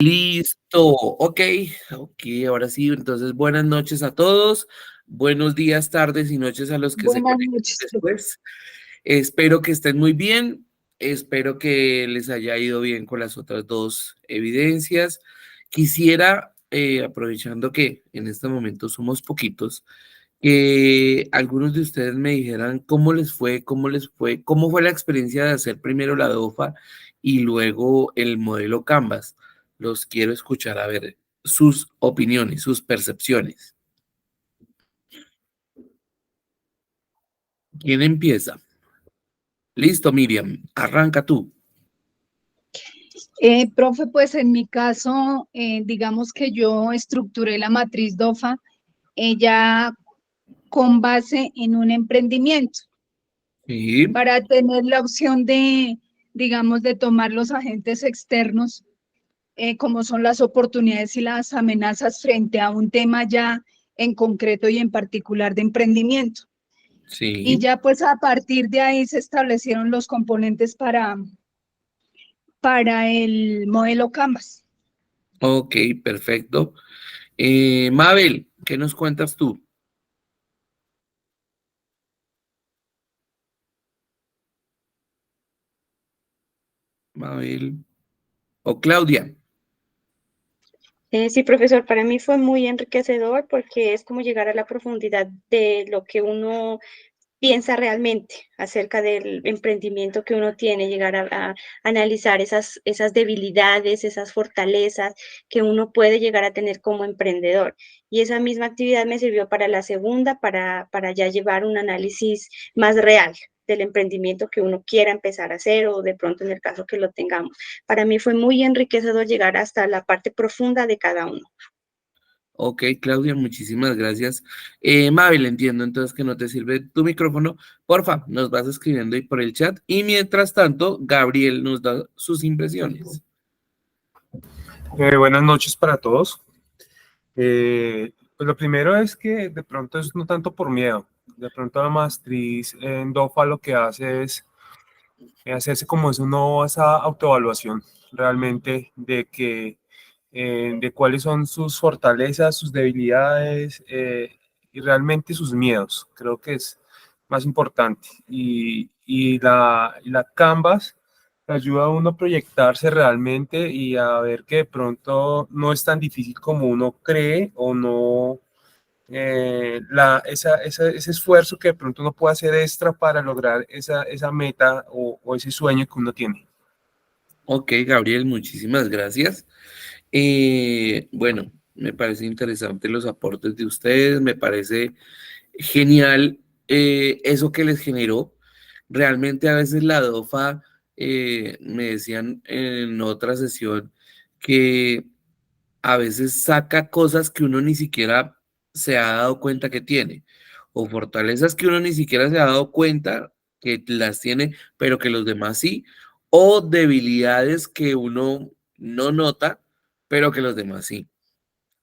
Listo, ok, ahora sí, entonces buenas noches a todos, buenos días, tardes y noches a los que se Buenas conecten noches. después. Espero que estén muy bien, espero que les haya ido bien con las otras dos evidencias. Quisiera, aprovechando que en este momento somos poquitos, que algunos de ustedes me dijeran cómo fue la experiencia de hacer primero la DOFA y luego el modelo Canvas. Los quiero escuchar, a ver sus opiniones, sus percepciones. ¿Quién empieza? Listo, Miriam, arranca tú. Profe, pues en mi caso, digamos que yo estructuré la matriz DOFA ya con base en un emprendimiento Sí, para tener la opción de, digamos, de tomar los agentes externos, como son las oportunidades y las amenazas frente a un tema ya en concreto y en particular de emprendimiento. Y sí, ya pues a partir de ahí se establecieron los componentes para el modelo Canvas. ok, perfecto. Mabel, ¿qué nos cuentas tú? Mabel o Claudia. Sí, profesor, para mí fue muy enriquecedor porque es como llegar a la profundidad de lo que uno piensa realmente acerca del emprendimiento que uno tiene, llegar a analizar esas debilidades, esas fortalezas que uno puede llegar a tener como emprendedor. Y esa misma actividad me sirvió para la segunda, para ya llevar un análisis más real del emprendimiento que uno quiera empezar a hacer o de pronto en el caso que lo tengamos. Para mí fue muy enriquecedor llegar hasta la parte profunda de cada uno. Ok, Claudia, muchísimas gracias. Mabel, entiendo entonces que no te sirve tu micrófono. Porfa, nos vas escribiendo ahí por el chat. Y mientras tanto, Gabriel nos da sus impresiones. Buenas noches para todos. Pues lo primero es que de pronto es no tanto por miedo. De pronto la matriz en DOFA lo que hace es hacerse como es uno esa autoevaluación realmente de cuáles son sus fortalezas, sus debilidades y realmente sus miedos. Creo que es más importante. Y la Canvas ayuda a uno a proyectarse realmente y a ver que de pronto no es tan difícil como uno cree o no, ese esfuerzo que de pronto uno puede hacer extra para lograr esa meta o ese sueño que uno tiene. Ok, Gabriel, muchísimas gracias. Bueno, me parece interesante los aportes de ustedes, me parece genial eso que les generó. Realmente a veces la DOFA, me decían en otra sesión que a veces saca cosas que uno ni siquiera se ha dado cuenta que tiene, o fortalezas que uno ni siquiera se ha dado cuenta que las tiene, pero que los demás sí, o debilidades que uno no nota, pero que los demás sí.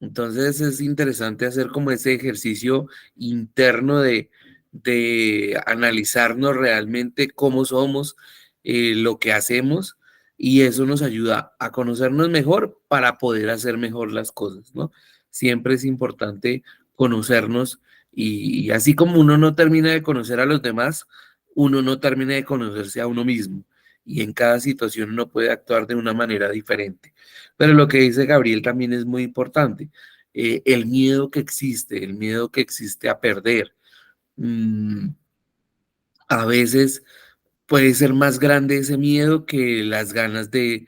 Entonces es interesante hacer como ese ejercicio interno de analizarnos realmente cómo somos, lo que hacemos, y eso nos ayuda a conocernos mejor para poder hacer mejor las cosas, ¿no? Siempre es importante conocernos y así como uno no termina de conocer a los demás, uno no termina de conocerse a uno mismo y en cada situación uno puede actuar de una manera diferente. Pero lo que dice Gabriel también es muy importante. El miedo que existe a perder. Mm, a veces puede ser más grande ese miedo que las ganas de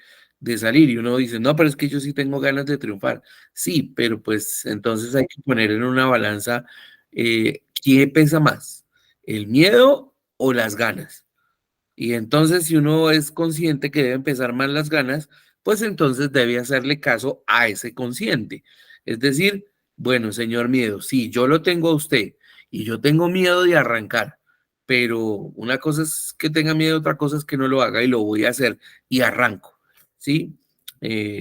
salir. Y uno dice, no, pero es que yo sí tengo ganas de triunfar. Sí, pero pues entonces hay que poner en una balanza, ¿qué pesa más? ¿El miedo o las ganas? Y entonces, si uno es consciente que deben pesar más las ganas, pues entonces debe hacerle caso a ese consciente. Es decir, bueno, señor miedo, sí, yo lo tengo a usted y yo tengo miedo de arrancar, pero una cosa es que tenga miedo, otra cosa es que no lo haga y lo voy a hacer y arranco, ¿sí?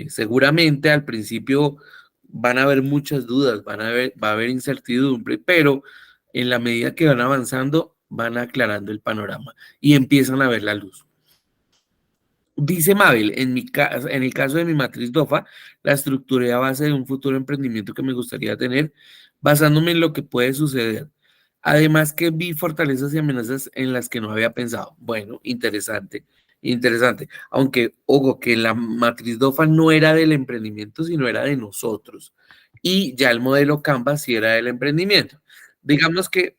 Seguramente al principio van a haber muchas dudas, va a haber incertidumbre, pero en la medida que van avanzando, van aclarando el panorama y empiezan a ver la luz. Dice Mabel, en el caso de mi matriz DOFA, la estructuré a base de un futuro emprendimiento que me gustaría tener, basándome en lo que puede suceder. Además que vi fortalezas y amenazas en las que no había pensado. Bueno, interesante, interesante. Aunque, ojo, que la matriz DOFA no era del emprendimiento, sino era de nosotros. Y ya el modelo Canvas sí era del emprendimiento. Digamos que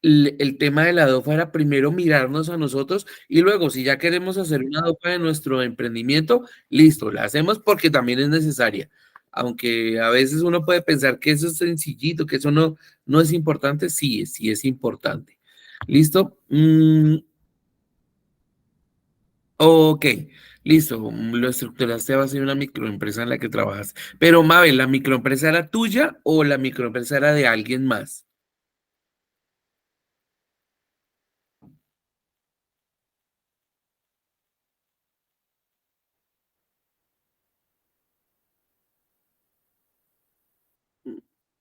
el tema de la DOFA era primero mirarnos a nosotros y luego, si ya queremos hacer una DOFA de nuestro emprendimiento, listo, la hacemos porque también es necesaria. Aunque a veces uno puede pensar que eso es sencillito, que eso no es importante, sí, sí es importante. ¿Listo? Ok, listo. Lo estructuraste a base de una microempresa en la que trabajas. Pero, Mabel, ¿la microempresa era tuya o la microempresa era de alguien más?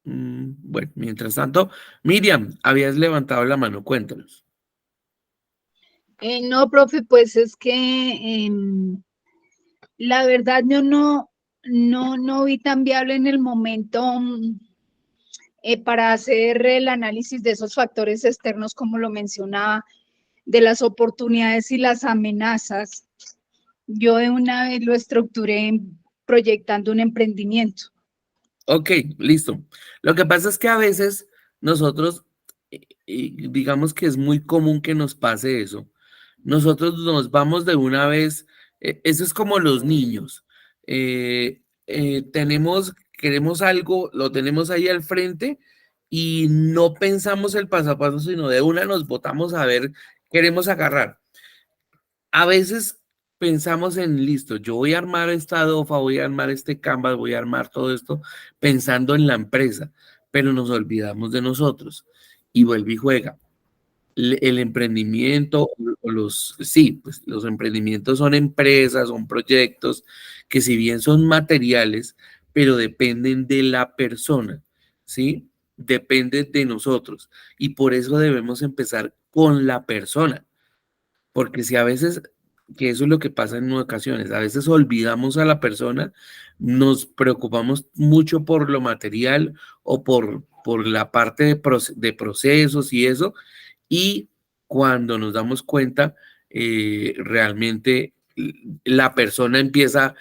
Bueno, mientras tanto, Miriam, habías levantado la mano, cuéntanos. No, profe, pues es que la verdad yo no vi tan viable en el momento para hacer el análisis de esos factores externos, como lo mencionaba, de las oportunidades y las amenazas. Yo de una vez lo estructuré proyectando un emprendimiento. Ok, listo. Lo que pasa es que a veces nosotros, digamos que es muy común que nos pase eso. Nosotros nos vamos de una vez, eso es como los niños. Queremos algo, lo tenemos ahí al frente y no pensamos el paso a paso, sino de una nos botamos a ver, queremos agarrar. A veces pensamos en, listo, yo voy a armar esta DOFA, voy a armar este Canvas, voy a armar todo esto pensando en la empresa, pero nos olvidamos de nosotros y vuelve y juega. El emprendimiento, sí, pues los emprendimientos son empresas, son proyectos que si bien son materiales, pero dependen de la persona, ¿sí? Dependen de nosotros y por eso debemos empezar con la persona. Porque si a veces, que eso es lo que pasa en ocasiones, a veces olvidamos a la persona, nos preocupamos mucho por lo material o por la parte de procesos y eso, y cuando nos damos cuenta, realmente la persona empieza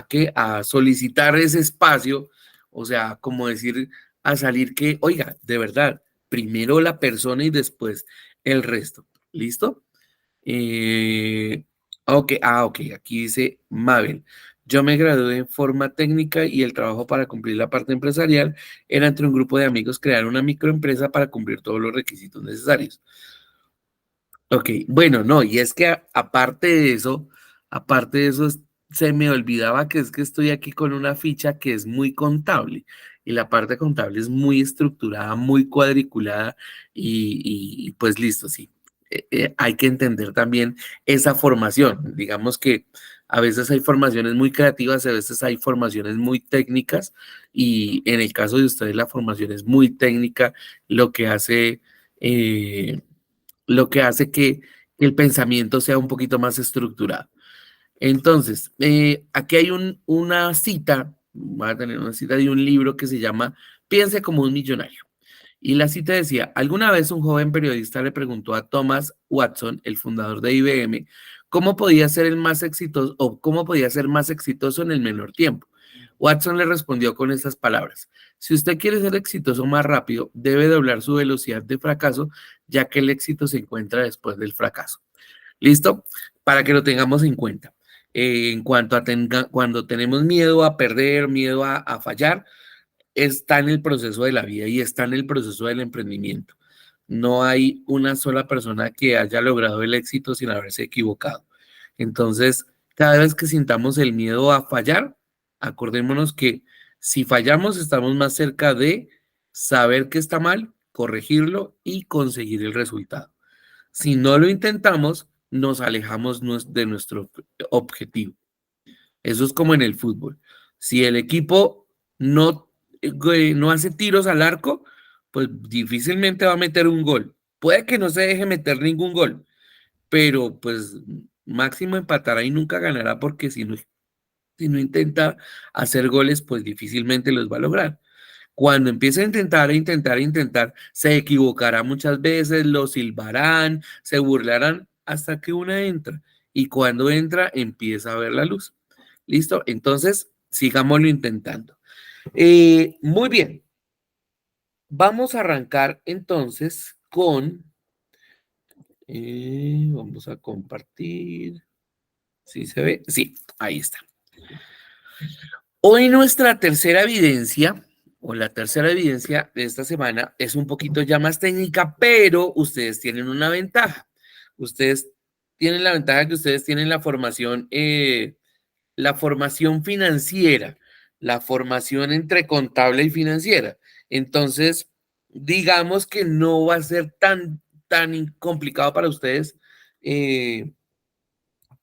¿qué? A solicitar ese espacio, o sea, como decir, a salir que, oiga, de verdad, primero la persona y después el resto. ¿Listo? Eh, ok, aquí dice Mabel. Yo me gradué en forma técnica y el trabajo para cumplir la parte empresarial era entre un grupo de amigos crear una microempresa para cumplir todos los requisitos necesarios. Ok, bueno, no, y es que aparte de eso, se me olvidaba que es que estoy aquí con una ficha que es muy contable y la parte contable es muy estructurada, muy cuadriculada y pues listo, sí. Hay que entender también esa formación. Digamos que a veces hay formaciones muy creativas, a veces hay formaciones muy técnicas y en el caso de ustedes la formación es muy técnica, lo que hace... eh, lo que hace que el pensamiento sea un poquito más estructurado. Entonces, aquí hay una cita, voy a tener una cita de un libro que se llama Piense como un millonario. Y la cita decía, alguna vez un joven periodista le preguntó a Thomas Watson, el fundador de IBM, cómo podía ser el más exitoso o cómo podía ser más exitoso en el menor tiempo. Watson le respondió con estas palabras, si usted quiere ser exitoso más rápido, debe doblar su velocidad de fracaso, ya que el éxito se encuentra después del fracaso. ¿Listo? Para que lo tengamos en cuenta. En cuanto a cuando tenemos miedo a perder, miedo a fallar, está en el proceso de la vida y está en el proceso del emprendimiento. No hay una sola persona que haya logrado el éxito sin haberse equivocado. Entonces, cada vez que sintamos el miedo a fallar, acordémonos que si fallamos, estamos más cerca de saber que está mal, corregirlo y conseguir el resultado. Si no lo intentamos, nos alejamos de nuestro objetivo. Eso es como en el fútbol. Si el equipo no hace tiros al arco, pues difícilmente va a meter un gol. Puede que no se deje meter ningún gol, pero pues Máximo empatará y nunca ganará porque si no intenta hacer goles, pues difícilmente los va a lograr. Cuando empiece a intentar, se equivocará muchas veces, lo silbarán, se burlarán hasta que una entra. Y cuando entra, empieza a ver la luz. ¿Listo? Entonces, sigámoslo intentando. Muy bien. Vamos a arrancar entonces con... vamos a compartir. ¿Sí se ve? Sí, ahí está. Hoy nuestra tercera evidencia, o la tercera evidencia de esta semana, es un poquito ya más técnica, pero ustedes tienen una ventaja. Ustedes tienen la ventaja que ustedes tienen la formación financiera, la formación entre contable y financiera. Entonces, digamos que no va a ser tan complicado para ustedes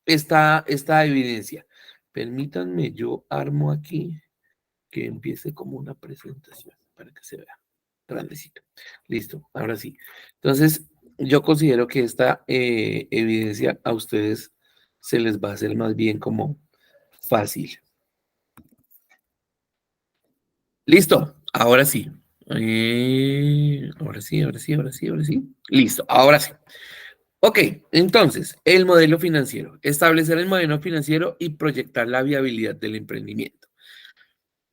esta evidencia. Permítanme, yo armo aquí que empiece como una presentación para que se vea grandecito. Listo, ahora sí. Entonces, yo considero que esta evidencia a ustedes se les va a hacer más bien como fácil. Listo, ahora sí. Ahora sí, ahora sí, ahora sí, ahora sí. Listo, ahora sí. Ok, entonces, el modelo financiero. Establecer el modelo financiero y proyectar la viabilidad del emprendimiento.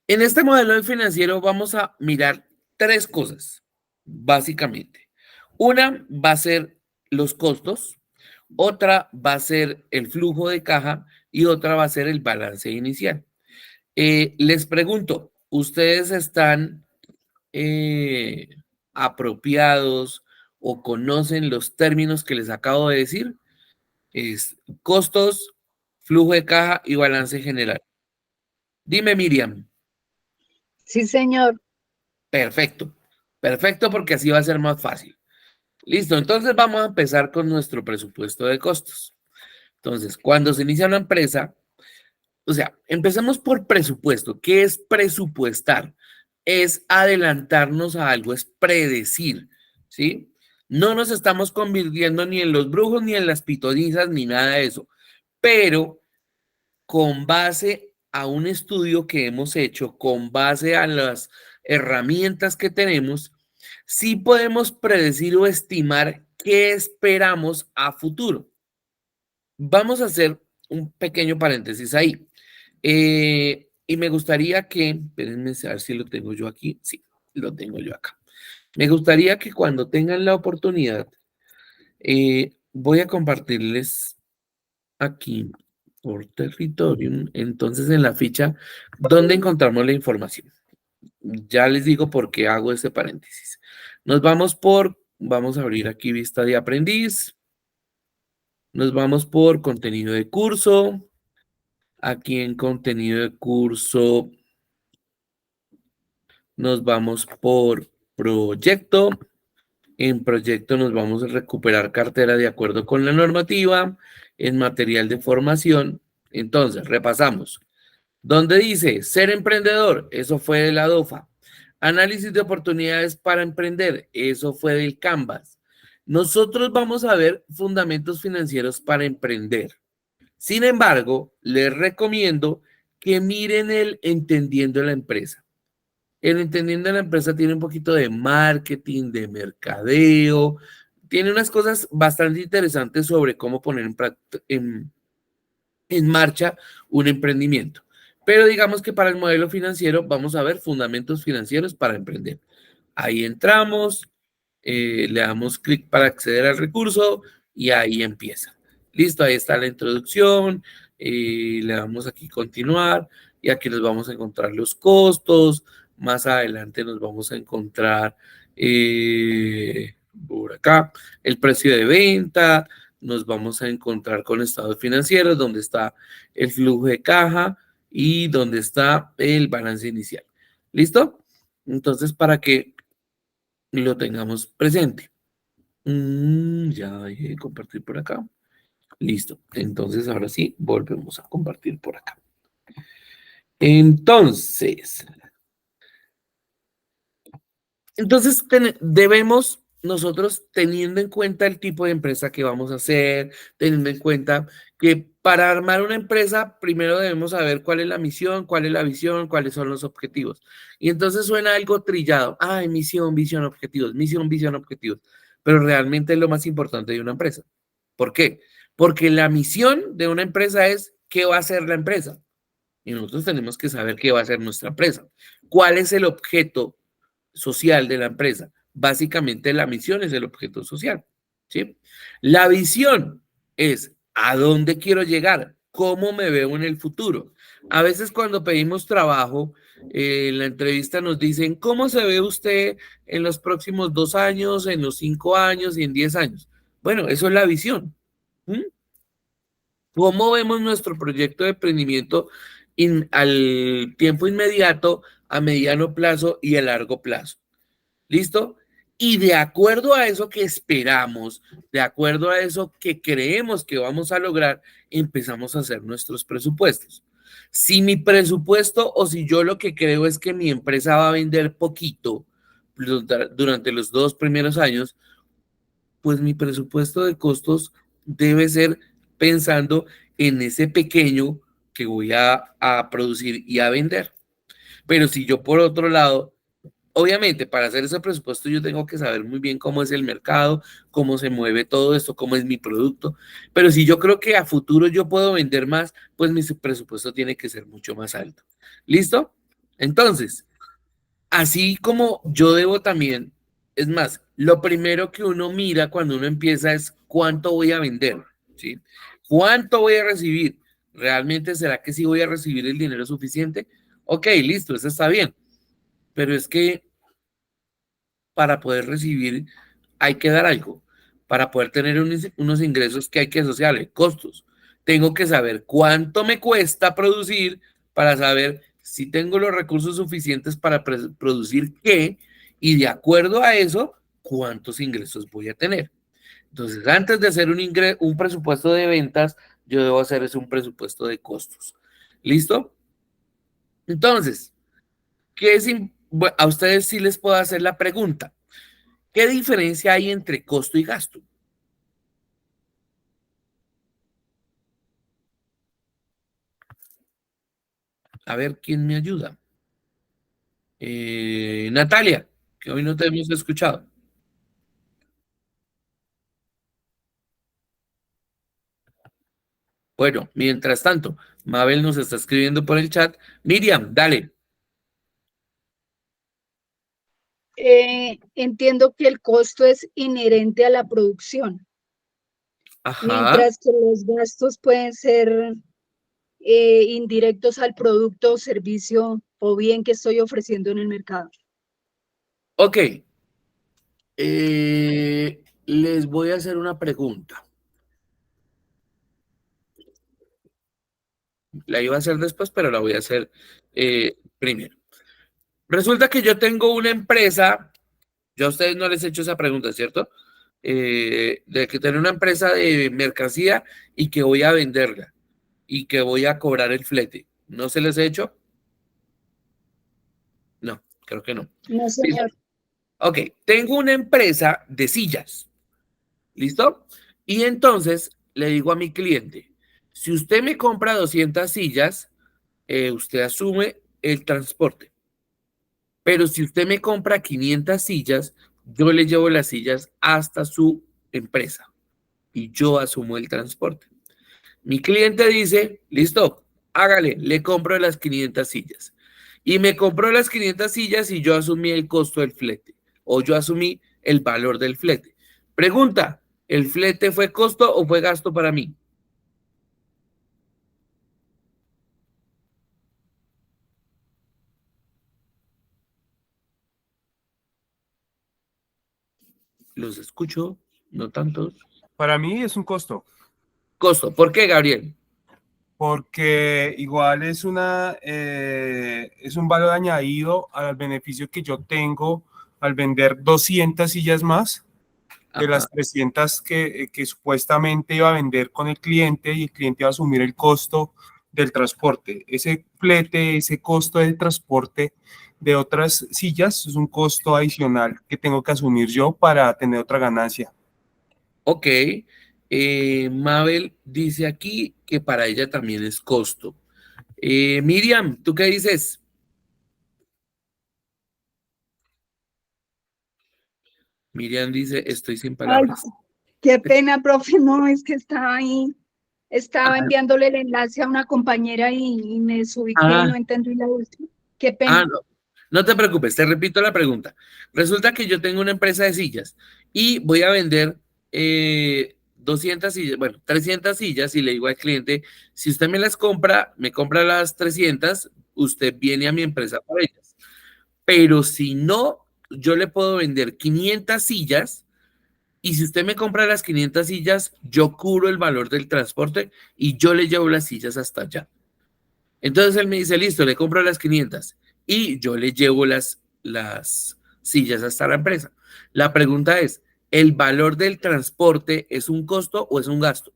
En este modelo financiero vamos a mirar tres cosas, básicamente. Una va a ser los costos, otra va a ser el flujo de caja y otra va a ser el balance inicial. Les pregunto, ¿ustedes están apropiados o conocen los términos que les acabo de decir? Es costos, flujo de caja y balance general. Dime, Miriam. Sí, señor. Perfecto, perfecto porque así va a ser más fácil. Listo, entonces vamos a empezar con nuestro presupuesto de costos. Entonces, cuando se inicia una empresa, o sea, empecemos por presupuesto. ¿Qué es presupuestar? Es adelantarnos a algo, es predecir, ¿sí? No nos estamos convirtiendo ni en los brujos, ni en las pitonizas, ni nada de eso, pero con base a un estudio que hemos hecho, con base a las herramientas que tenemos, sí podemos predecir o estimar qué esperamos a futuro. Vamos a hacer un pequeño paréntesis ahí. Y me gustaría que, espérenme a ver si lo tengo yo aquí. Sí, lo tengo yo acá. Me gustaría que cuando tengan la oportunidad, voy a compartirles aquí por Territorium, entonces en la ficha, ¿dónde encontramos la información? Ya les digo por qué hago ese paréntesis. Vamos a abrir aquí vista de aprendiz, nos vamos por contenido de curso, aquí en contenido de curso nos vamos por proyecto, en proyecto nos vamos a recuperar cartera de acuerdo con la normativa, en material de formación, entonces repasamos. ¿Dónde dice ser emprendedor? Eso fue de la DOFA. Análisis de oportunidades para emprender. Eso fue del Canvas. Nosotros vamos a ver fundamentos financieros para emprender. Sin embargo, les recomiendo que miren el Entendiendo la Empresa. El Entendiendo la Empresa tiene un poquito de marketing, de mercadeo, tiene unas cosas bastante interesantes sobre cómo poner en marcha un emprendimiento. Pero digamos que para el modelo financiero vamos a ver fundamentos financieros para emprender. Ahí entramos, le damos clic para acceder al recurso y ahí empieza. Listo, ahí está la introducción, le damos aquí continuar y aquí nos vamos a encontrar los costos. Más adelante nos vamos a encontrar por acá el precio de venta, nos vamos a encontrar con estados financieros, donde está el flujo de caja y donde está el balance inicial. ¿Listo? Entonces, para que lo tengamos presente. Ya dejé de compartir por acá. Listo. Entonces, ahora sí, volvemos a compartir por acá. Entonces debemos nosotros teniendo en cuenta el tipo de empresa que vamos a hacer, teniendo en cuenta que para armar una empresa primero debemos saber cuál es la misión, cuál es la visión, cuáles son los objetivos. Y entonces suena algo trillado. Ay, misión, visión, objetivos, misión, visión, objetivos. Pero realmente es lo más importante de una empresa. ¿Por qué? Porque la misión de una empresa es qué va a hacer la empresa. Y nosotros tenemos que saber qué va a hacer nuestra empresa. ¿Cuál es el objeto social de la empresa? Básicamente la misión es el objeto social, ¿sí? La visión es a dónde quiero llegar, cómo me veo en el futuro. A veces cuando pedimos trabajo, en la entrevista nos dicen, ¿cómo se ve usted en los próximos 2 años, en los 5 años y en 10 años? Bueno, eso es la visión. ¿Mm? ¿Cómo vemos nuestro proyecto de emprendimiento al tiempo inmediato, a mediano plazo y a largo plazo? ¿Listo? Y de acuerdo a eso que esperamos, de acuerdo a eso que creemos que vamos a lograr, empezamos a hacer nuestros presupuestos. Si mi presupuesto o si yo lo que creo es que mi empresa va a vender poquito durante los 2 primeros años, pues mi presupuesto de costos debe ser pensando en ese pequeño que voy a producir y a vender. Pero si yo por otro lado, obviamente para hacer ese presupuesto yo tengo que saber muy bien cómo es el mercado, cómo se mueve todo esto, cómo es mi producto. Pero si yo creo que a futuro yo puedo vender más, pues mi presupuesto tiene que ser mucho más alto. ¿Listo? Entonces, así como yo debo también, es más, lo primero que uno mira cuando uno empieza es cuánto voy a vender, ¿sí? ¿Cuánto voy a recibir? ¿Realmente será que sí voy a recibir el dinero suficiente? Ok, listo, eso está bien. Pero es que para poder recibir hay que dar algo. Para poder tener unos ingresos que hay que asociarle, costos. Tengo que saber cuánto me cuesta producir para saber si tengo los recursos suficientes para producir qué y de acuerdo a eso, cuántos ingresos voy a tener. Entonces, antes de hacer un presupuesto de ventas, yo debo hacer es un presupuesto de costos. ¿Listo? Entonces, a ustedes sí les puedo hacer la pregunta. ¿Qué diferencia hay entre costo y gasto? A ver, ¿quién me ayuda? Natalia, que hoy no te hemos escuchado. Bueno, mientras tanto, Mabel nos está escribiendo por el chat. Miriam, dale. Entiendo que el costo es inherente a la producción, Ajá. mientras que los gastos pueden ser indirectos al producto o servicio o bien que estoy ofreciendo en el mercado. Ok. Les voy a hacer una pregunta. La iba a hacer después, pero la voy a hacer primero. Resulta que yo tengo una empresa, yo a ustedes no les he hecho esa pregunta, ¿cierto? De que tener una empresa de mercancía y que voy a venderla y que voy a cobrar el flete. ¿No se les ha hecho? No, creo que no. No, Listo. señor. Ok, tengo una empresa de sillas, ¿listo? Y entonces le digo a mi cliente, si usted me compra 200 sillas, usted asume el transporte. Pero si usted me compra 500 sillas, yo le llevo las sillas hasta su empresa y yo asumo el transporte. Mi cliente dice, listo, hágale, le compro las 500 sillas. Y me compró las 500 sillas y yo asumí el costo del flete o yo asumí el valor del flete. Pregunta, ¿el flete fue costo o fue gasto para mí? Los escucho, no tantos. Para mí es un costo, Costo, ¿por qué, Gabriel? porque igual es un valor añadido al beneficio que yo tengo al vender 200 sillas más de Ajá. las 300 que supuestamente iba a vender con el cliente y el cliente iba a asumir el costo del transporte. Ese flete, ese costo del transporte de otras sillas es un costo adicional que tengo que asumir yo para tener otra ganancia. Ok. Mabel dice aquí que para ella también es costo. Miriam, ¿tú qué dices? Miriam dice, estoy sin Ay, palabras. qué pena, profe, no, es que estaba ahí, estaba enviándole el enlace a una compañera y me desubiqué y Ah, no entendí la última. Qué ah, pena. no. No te preocupes, te repito la pregunta. Resulta que yo tengo una empresa de sillas y voy a vender 200 sillas, bueno, 300 sillas y le digo al cliente, si usted me las compra, me compra las 300, usted viene a mi empresa por ellas. Pero si no, yo le puedo vender 500 sillas y si usted me compra las 500 sillas, yo cubro el valor del transporte y yo le llevo las sillas hasta allá. Entonces él me dice, listo, le compro las 500 y yo le llevo las sillas hasta la empresa. La pregunta es, ¿el valor del transporte es un costo o es un gasto?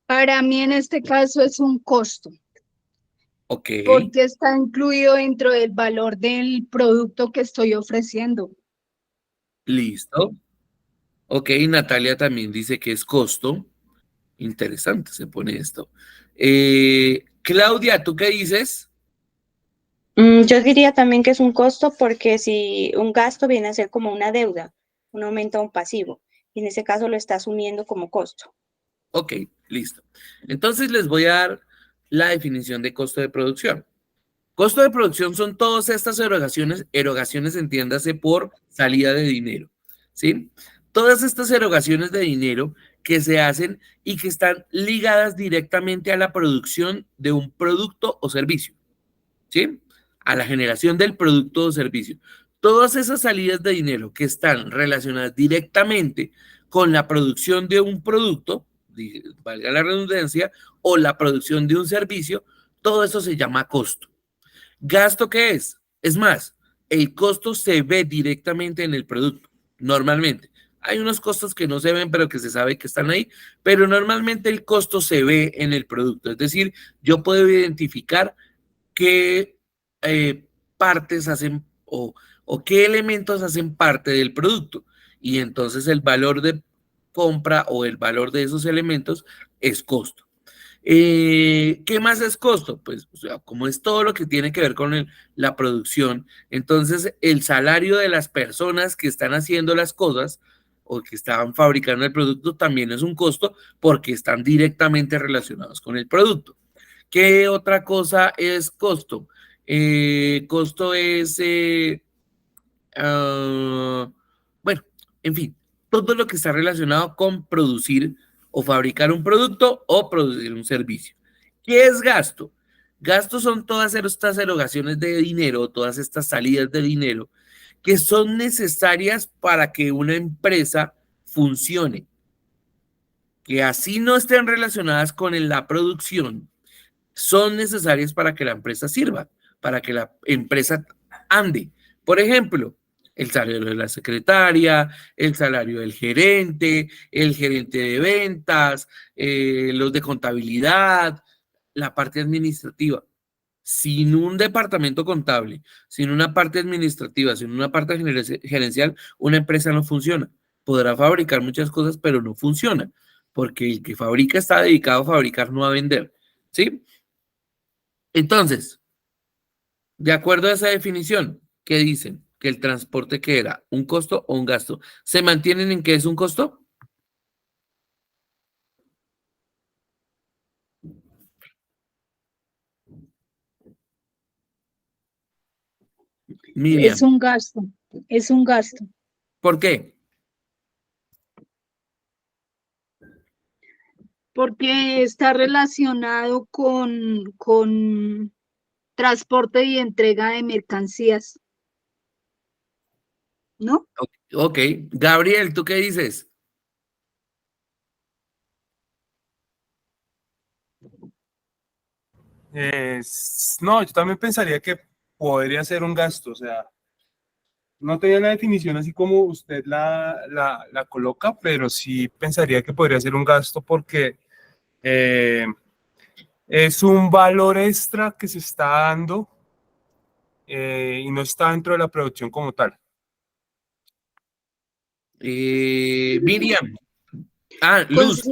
Para mí en este caso es un costo, Ok, porque está incluido dentro del valor del producto que estoy ofreciendo. listo. Ok, Natalia también dice que es costo. Interesante se pone esto. Claudia, ¿tú qué dices? Yo diría también que es un costo porque si un gasto viene a ser como una deuda, un aumento a un pasivo, y en ese caso lo está asumiendo como costo. Ok, listo. Entonces les voy a dar la definición de costo de producción. Costo de producción son todas estas erogaciones entiéndase por salida de dinero, ¿sí? Todas estas erogaciones de dinero que se hacen y que están ligadas directamente a la producción de un producto o servicio, ¿sí? A la generación del producto o servicio. Todas esas salidas de dinero que están relacionadas directamente con la producción de un producto, valga la redundancia, o la producción de un servicio, todo eso se llama costo. ¿Gasto qué es? Es más, el costo se ve directamente en el producto, normalmente. Hay unos costos que no se ven, pero que se sabe que están ahí, pero normalmente el costo se ve en el producto. Es decir, yo puedo identificar qué partes hacen o qué elementos hacen parte del producto. Y entonces el valor de compra o el valor de esos elementos es costo. ¿Qué más es costo? Pues, o sea, como es todo lo que tiene que ver con la producción, entonces el salario de las personas que están haciendo las cosas o que estaban fabricando el producto también es un costo porque están directamente relacionados con el producto. ¿Qué otra cosa es costo? Costo es, bueno, en fin, todo lo que está relacionado con producir o fabricar un producto o producir un servicio. ¿Qué es gasto? Gastos son todas estas erogaciones de dinero, todas estas salidas de dinero que son necesarias para que una empresa funcione, que así no estén relacionadas con la producción, son necesarias para que la empresa sirva, para que la empresa ande. Por ejemplo, el salario de la secretaria, el salario del gerente, el gerente de ventas, los de contabilidad, la parte administrativa. Sin un departamento contable, sin una parte administrativa, sin una parte gerencial, una empresa no funciona. Podrá fabricar muchas cosas, pero no funciona, porque el que fabrica está dedicado a fabricar, no a vender. ¿Sí? Entonces, de acuerdo a esa definición, ¿qué dicen? Que el transporte que era un costo o un gasto. ¿Se mantienen en que es un costo? Es Miriam, un gasto, es un gasto, ¿por qué? porque está relacionado con transporte y entrega de mercancías, ¿no? Ok, Gabriel, ¿tú qué dices? No, yo también pensaría que podría ser un gasto, o sea, no tenía la definición así como usted la coloca, pero sí pensaría que podría ser un gasto porque Es un valor extra que se está dando y no está dentro de la producción como tal. Miriam. Luz.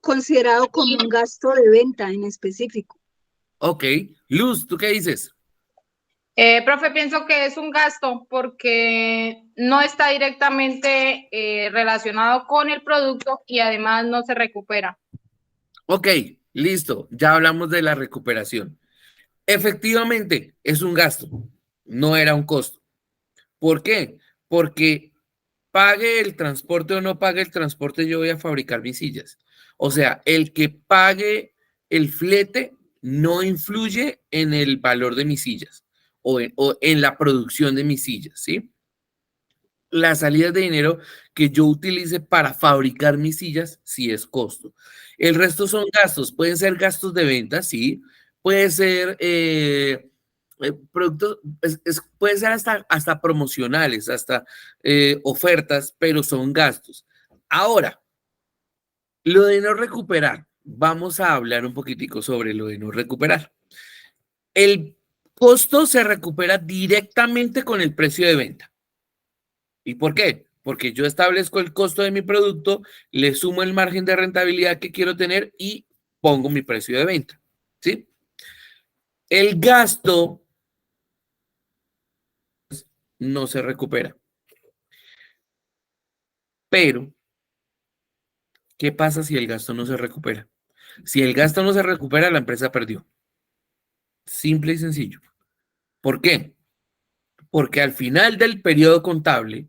Considerado como un gasto de venta en específico. Ok. Luz, ¿tú qué dices? Profe, pienso que es un gasto porque no está directamente relacionado con el producto y además no se recupera. Ok, listo. Ya hablamos de la recuperación. Efectivamente, es un gasto, no era un costo. ¿Por qué? Porque pague el transporte o no pague el transporte, yo voy a fabricar mis sillas. O sea, el que pague el flete no influye en el valor de mis sillas o en la producción de mis sillas, ¿sí? Las salidas de dinero que yo utilice para fabricar mis sillas, sí es costo. El resto son gastos, pueden ser gastos de venta, sí, puede ser productos, puede ser hasta promocionales, hasta ofertas, pero son gastos. Ahora, lo de no recuperar, vamos a hablar un poquitico sobre lo de no recuperar. El costo se recupera directamente con el precio de venta. ¿Y por qué? Porque yo establezco el costo de mi producto, le sumo el margen de rentabilidad que quiero tener y pongo mi precio de venta. ¿Sí? El gasto no se recupera. Pero, ¿qué pasa si el gasto no se recupera? Si el gasto no se recupera, la empresa perdió. Simple y sencillo. ¿Por qué? Porque al final del periodo contable,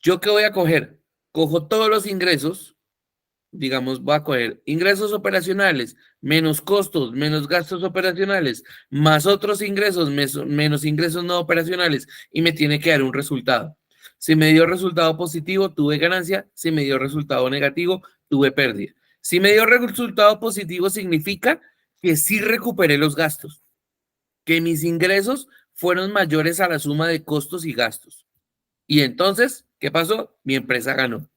¿yo qué voy a coger? Cojo todos los ingresos, digamos, voy a coger ingresos operacionales, menos costos, menos gastos operacionales, más otros ingresos, menos ingresos no operacionales, y me tiene que dar un resultado. Si me dio resultado positivo, tuve ganancia. Si me dio resultado negativo, tuve pérdida. Si me dio resultado positivo, significa que sí recuperé los gastos, que mis ingresos fueron mayores a la suma de costos y gastos. Y entonces, ¿qué pasó? Mi empresa ganó.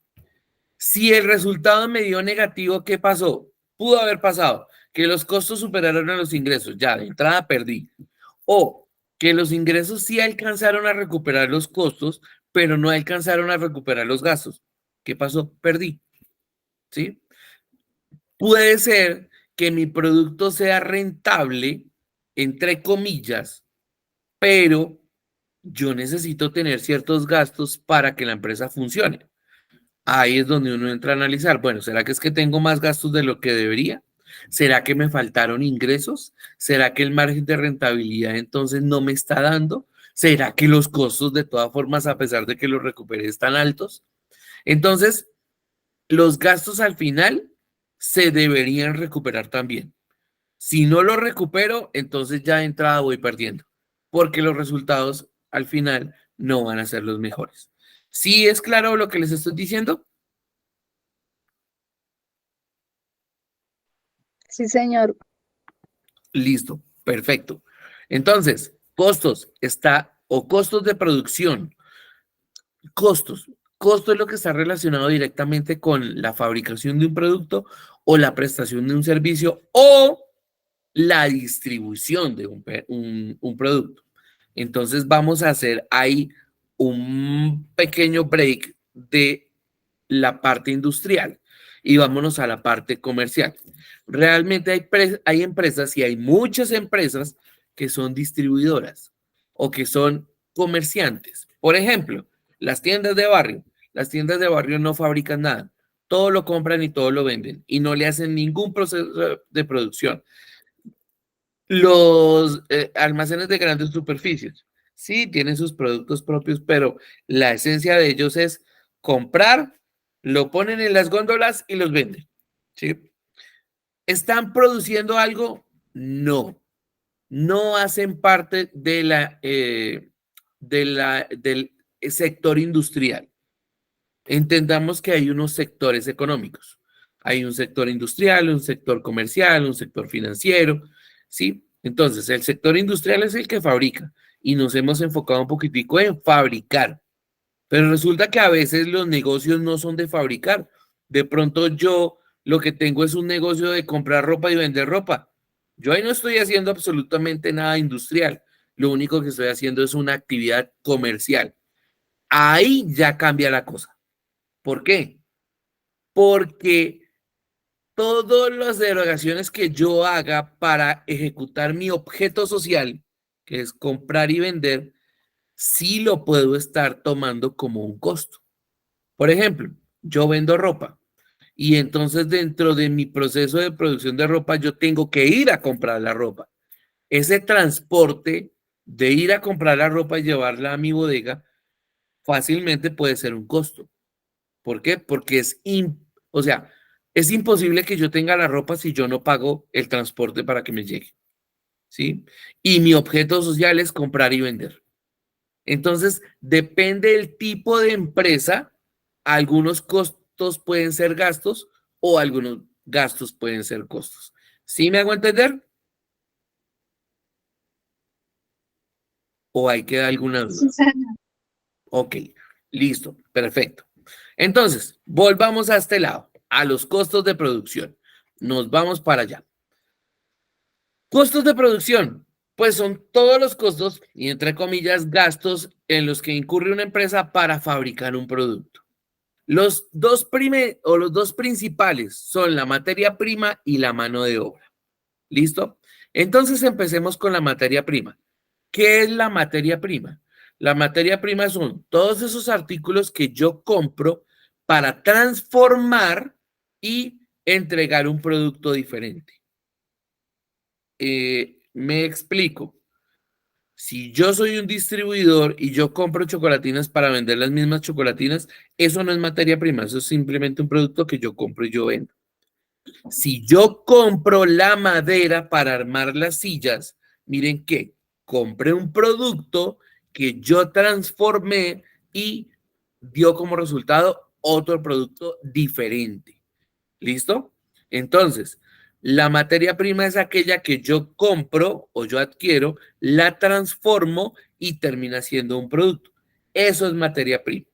Si el resultado me dio negativo, ¿qué pasó? Pudo haber pasado que los costos superaron a los ingresos, ya de entrada perdí. O que los ingresos sí alcanzaron a recuperar los costos, pero no alcanzaron a recuperar los gastos. ¿Qué pasó? Perdí. ¿Sí? Puede ser que mi producto sea rentable, entre comillas, pero yo necesito tener ciertos gastos para que la empresa funcione. Ahí es donde uno entra a analizar, bueno, ¿será que es que tengo más gastos de lo que debería? ¿Será que me faltaron ingresos? ¿Será que el margen de rentabilidad entonces no me está dando? ¿Será que los costos de todas formas, a pesar de que los recuperé, están altos? Entonces, los gastos al final se deberían recuperar también. Si no los recupero, entonces ya de entrada voy perdiendo, porque los resultados al final no van a ser los mejores. ¿Sí es claro lo que les estoy diciendo? Sí, señor. Listo, perfecto. Entonces, costos o costos de producción. Costos. Costo es lo que está relacionado directamente con la fabricación de un producto o la prestación de un servicio o la distribución de un producto. Entonces vamos a hacer ahí un pequeño break de la parte industrial y vámonos a la parte comercial. Realmente hay empresas y hay muchas empresas que son distribuidoras o que son comerciantes. Por ejemplo, las tiendas de barrio. Las tiendas de barrio no fabrican nada. Todo lo compran y todo lo venden y no le hacen ningún proceso de producción. Los almacenes de grandes superficies, sí, tienen sus productos propios, pero la esencia de ellos es comprar, lo ponen en las góndolas y los venden, ¿sí? ¿Están produciendo algo? No, no hacen parte del sector industrial. Entendamos que hay unos sectores económicos. Hay un sector industrial, un sector comercial, un sector financiero, ¿sí? Entonces, el sector industrial es el que fabrica y nos hemos enfocado un poquitico en fabricar. Pero resulta que a veces los negocios no son de fabricar. De pronto yo lo que tengo es un negocio de comprar ropa y vender ropa. Yo ahí no estoy haciendo absolutamente nada industrial. Lo único que estoy haciendo es una actividad comercial. Ahí ya cambia la cosa. ¿Por qué? Porque todas las derogaciones que yo haga para ejecutar mi objeto social, que es comprar y vender, sí lo puedo estar tomando como un costo. Por ejemplo, yo vendo ropa y entonces dentro de mi proceso de producción de ropa yo tengo que ir a comprar la ropa. Ese transporte de ir a comprar la ropa y llevarla a mi bodega fácilmente puede ser un costo. ¿Por qué? Porque o sea, es imposible que yo tenga la ropa si yo no pago el transporte para que me llegue, ¿sí? Y mi objeto social es comprar y vender. Entonces, depende del tipo de empresa, algunos costos pueden ser gastos o algunos gastos pueden ser costos. ¿Sí me hago entender? ¿O hay que dar alguna duda? Susana, Ok, listo, perfecto. Entonces, volvamos a este lado, a los costos de producción. Nos vamos para allá. Costos de producción, pues son todos los costos y entre comillas gastos en los que incurre una empresa para fabricar un producto. Los dos principales son la materia prima y la mano de obra. ¿Listo? Entonces empecemos con la materia prima. ¿Qué es la materia prima? La materia prima son todos esos artículos que yo compro para transformar y entregar un producto diferente. Me explico. Si yo soy un distribuidor y yo compro chocolatinas para vender las mismas chocolatinas, eso no es materia prima, eso es simplemente un producto que yo compro y yo vendo. Si yo compro la madera para armar las sillas, miren que compré un producto que yo transformé y dio como resultado otro producto diferente. ¿Listo? Entonces, la materia prima es aquella que yo compro o yo adquiero, la transformo y termina siendo un producto. Eso es materia prima.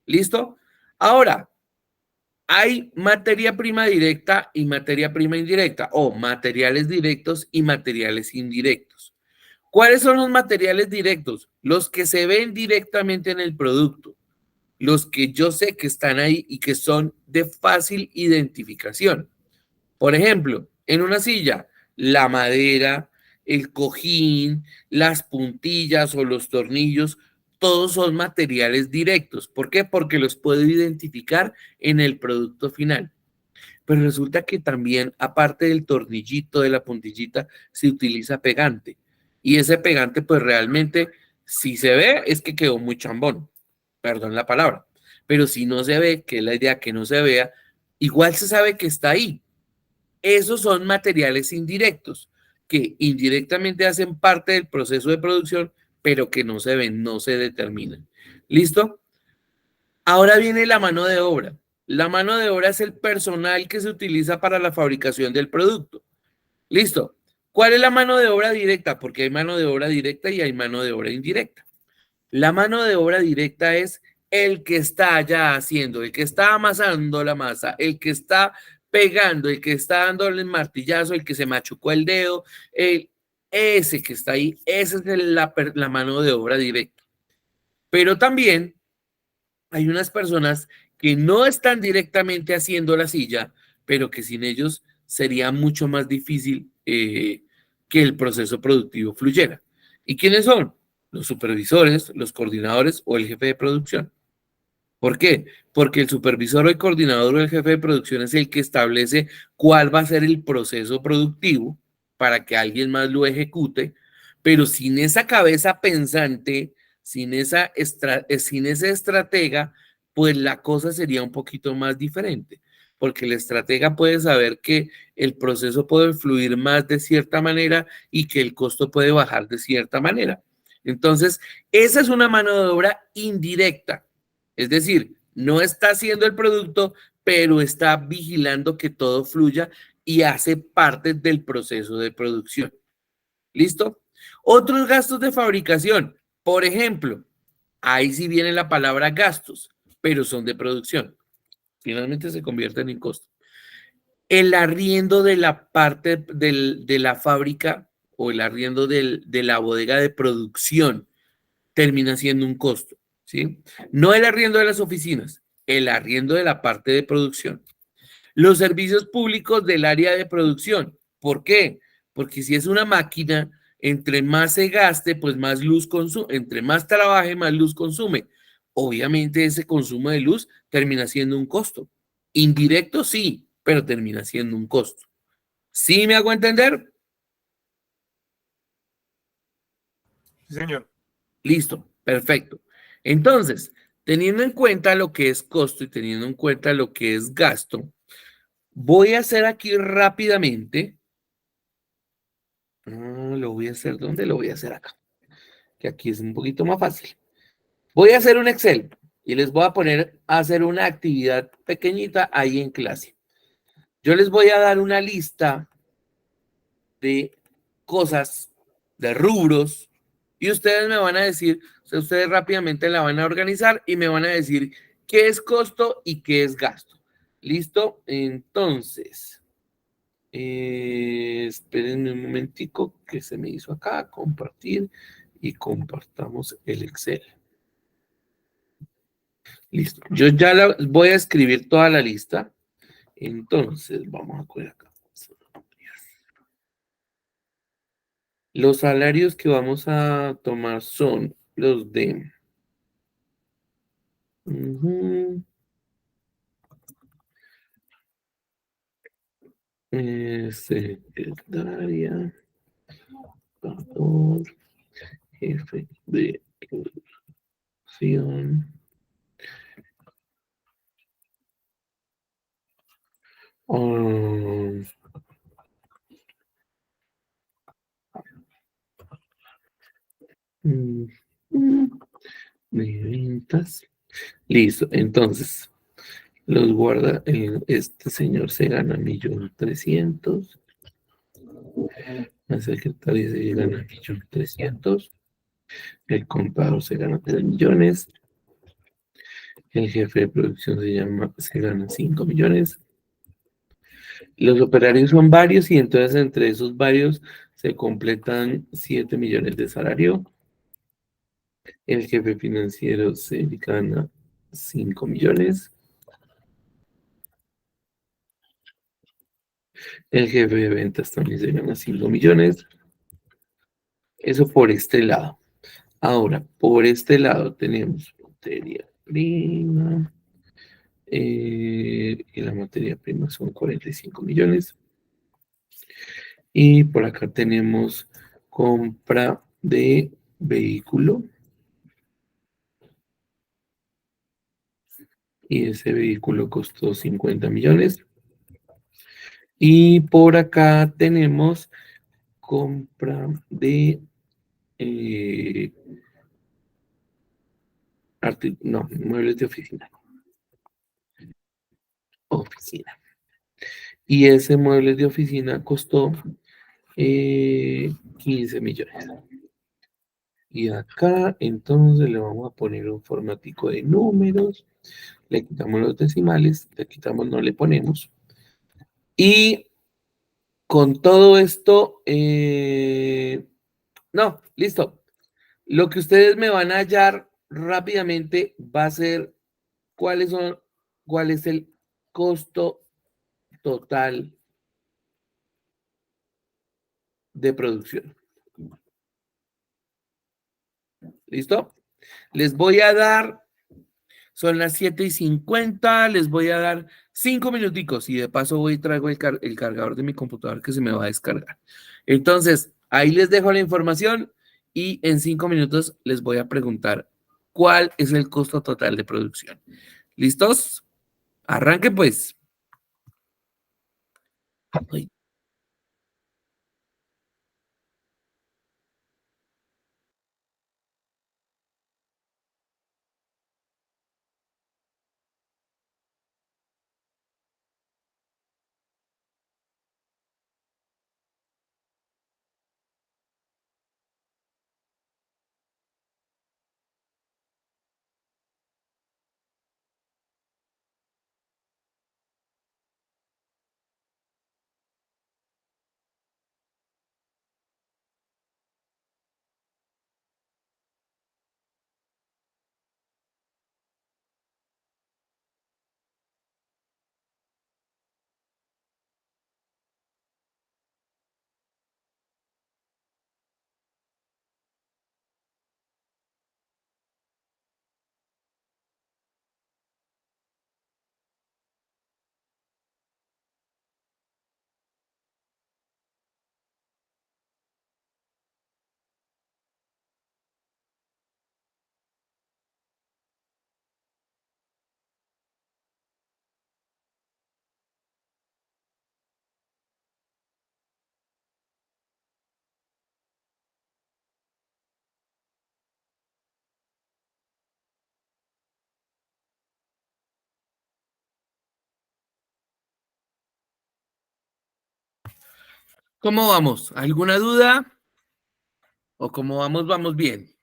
¿Listo? Ahora, hay materia prima directa y materia prima indirecta, o materiales directos y materiales indirectos. ¿Cuáles son los materiales directos? Los que se ven directamente en el producto, los que yo sé que están ahí y que son de fácil identificación. Por ejemplo, en una silla, la madera, el cojín, las puntillas o los tornillos, todos son materiales directos. ¿Por qué? Porque los puedo identificar en el producto final. Pero resulta que también, aparte del tornillito, de la puntillita, se utiliza pegante. Y ese pegante, pues realmente, si se ve, es que quedó muy chambón. Perdón la palabra. Pero si no se ve, que es la idea que no se vea, igual se sabe que está ahí. Esos son materiales indirectos que indirectamente hacen parte del proceso de producción, pero que no se ven, no se determinan. ¿Listo? Ahora viene la mano de obra. La mano de obra es el personal que se utiliza para la fabricación del producto. ¿Listo? ¿Cuál es la mano de obra directa? Porque hay mano de obra directa y hay mano de obra indirecta. La mano de obra directa es el que está allá haciendo, el que está amasando la masa, el que está pegando, el que está dándole el martillazo, el que se machucó el dedo, ese que está ahí, esa es la mano de obra directa. Pero también hay unas personas que no están directamente haciendo la silla, pero que sin ellos sería mucho más difícil que el proceso productivo fluyera. ¿Y quiénes son? Los supervisores, los coordinadores o el jefe de producción. ¿Por qué? Porque el supervisor o el coordinador o el jefe de producción es el que establece cuál va a ser el proceso productivo para que alguien más lo ejecute, pero sin esa cabeza pensante, sin ese estratega, pues la cosa sería un poquito más diferente, porque el estratega puede saber que el proceso puede fluir más de cierta manera y que el costo puede bajar de cierta manera. Entonces, esa es una mano de obra indirecta. Es decir, no está haciendo el producto, pero está vigilando que todo fluya y hace parte del proceso de producción. ¿Listo? Otros gastos de fabricación. Por ejemplo, ahí sí viene la palabra gastos, pero son de producción. Finalmente se convierten en costos. el arriendo de la parte de la fábrica o el arriendo de la bodega de producción termina siendo un costo, ¿sí? No el arriendo de las oficinas, el arriendo de la parte de producción. Los servicios públicos del área de producción. ¿Por qué? Porque si es una máquina, entre más se gaste, pues más luz consume, entre más trabaje, más luz consume. Obviamente ese consumo de luz termina siendo un costo. Indirecto sí, pero termina siendo un costo. ¿Sí me hago entender? Sí, señor. Listo, perfecto. Entonces, teniendo en cuenta lo que es costo y teniendo en cuenta lo que es gasto, voy a hacer aquí rápidamente. Lo voy a hacer, ¿dónde lo voy a hacer acá? Que aquí es un poquito más fácil. Voy a hacer un Excel y les voy a poner a hacer una actividad pequeñita ahí en clase. Yo les voy a dar una lista de cosas, de rubros, y ustedes me van a decir, o sea, ustedes rápidamente la van a organizar y me van a decir qué es costo y qué es gasto. ¿Listo? Entonces, espérenme un momentico que se me hizo acá, compartir y compartamos el Excel. Listo. Yo ya voy a escribir toda la lista. Entonces, vamos a coger acá. Los salarios que vamos a tomar son los de secretaria, contador, jefe de producción, um, mm, mm, de ventas. Listo, entonces, los guarda, este señor se gana 1.300.000, la secretaria se gana 1.300.000, el contador se gana 3 millones, el jefe de producción se gana 5 millones, los operarios son varios y entonces entre esos varios se completan 7 millones de salario, el jefe financiero se gana 5 millones, el jefe de ventas también se gana 5 millones, eso por este lado. Ahora, por este lado tenemos materia prima, y la materia prima son 45 millones. Y por acá tenemos compra de vehículo. Y ese vehículo costó 50 millones. Y por acá tenemos compra de muebles de oficina. Y ese mueble de oficina costó 15 millones. Y acá entonces le vamos a poner un formatico de números, le quitamos los decimales, le quitamos, no le ponemos. Y con todo esto, no, listo. Lo que ustedes me van a hallar rápidamente va a ser cuáles son, cuál es el costo total de producción. ¿Listo? Les voy a dar, son las 7:50, les voy a dar 5 minuticos y de paso voy y traigo el cargador de mi computador que se me va a descargar. Entonces, ahí les dejo la información y en 5 minutos les voy a preguntar cuál es el costo total de producción. ¿Listos? Arranque pues. Ay, ¿Cómo vamos? ¿Alguna duda? ¿O cómo vamos? Vamos bien.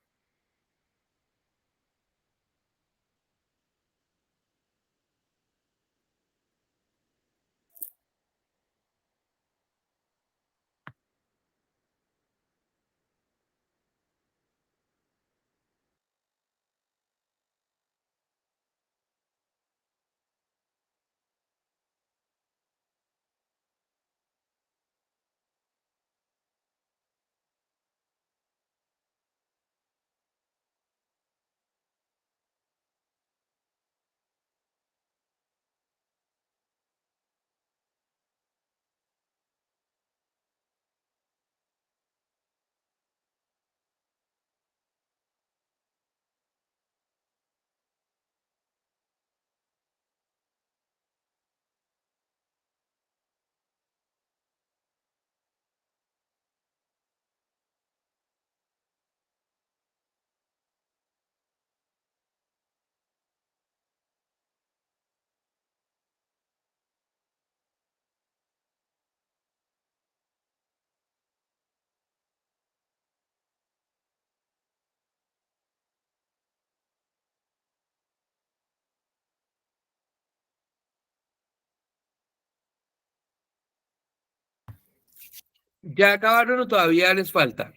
¿Ya acabaron o todavía les falta?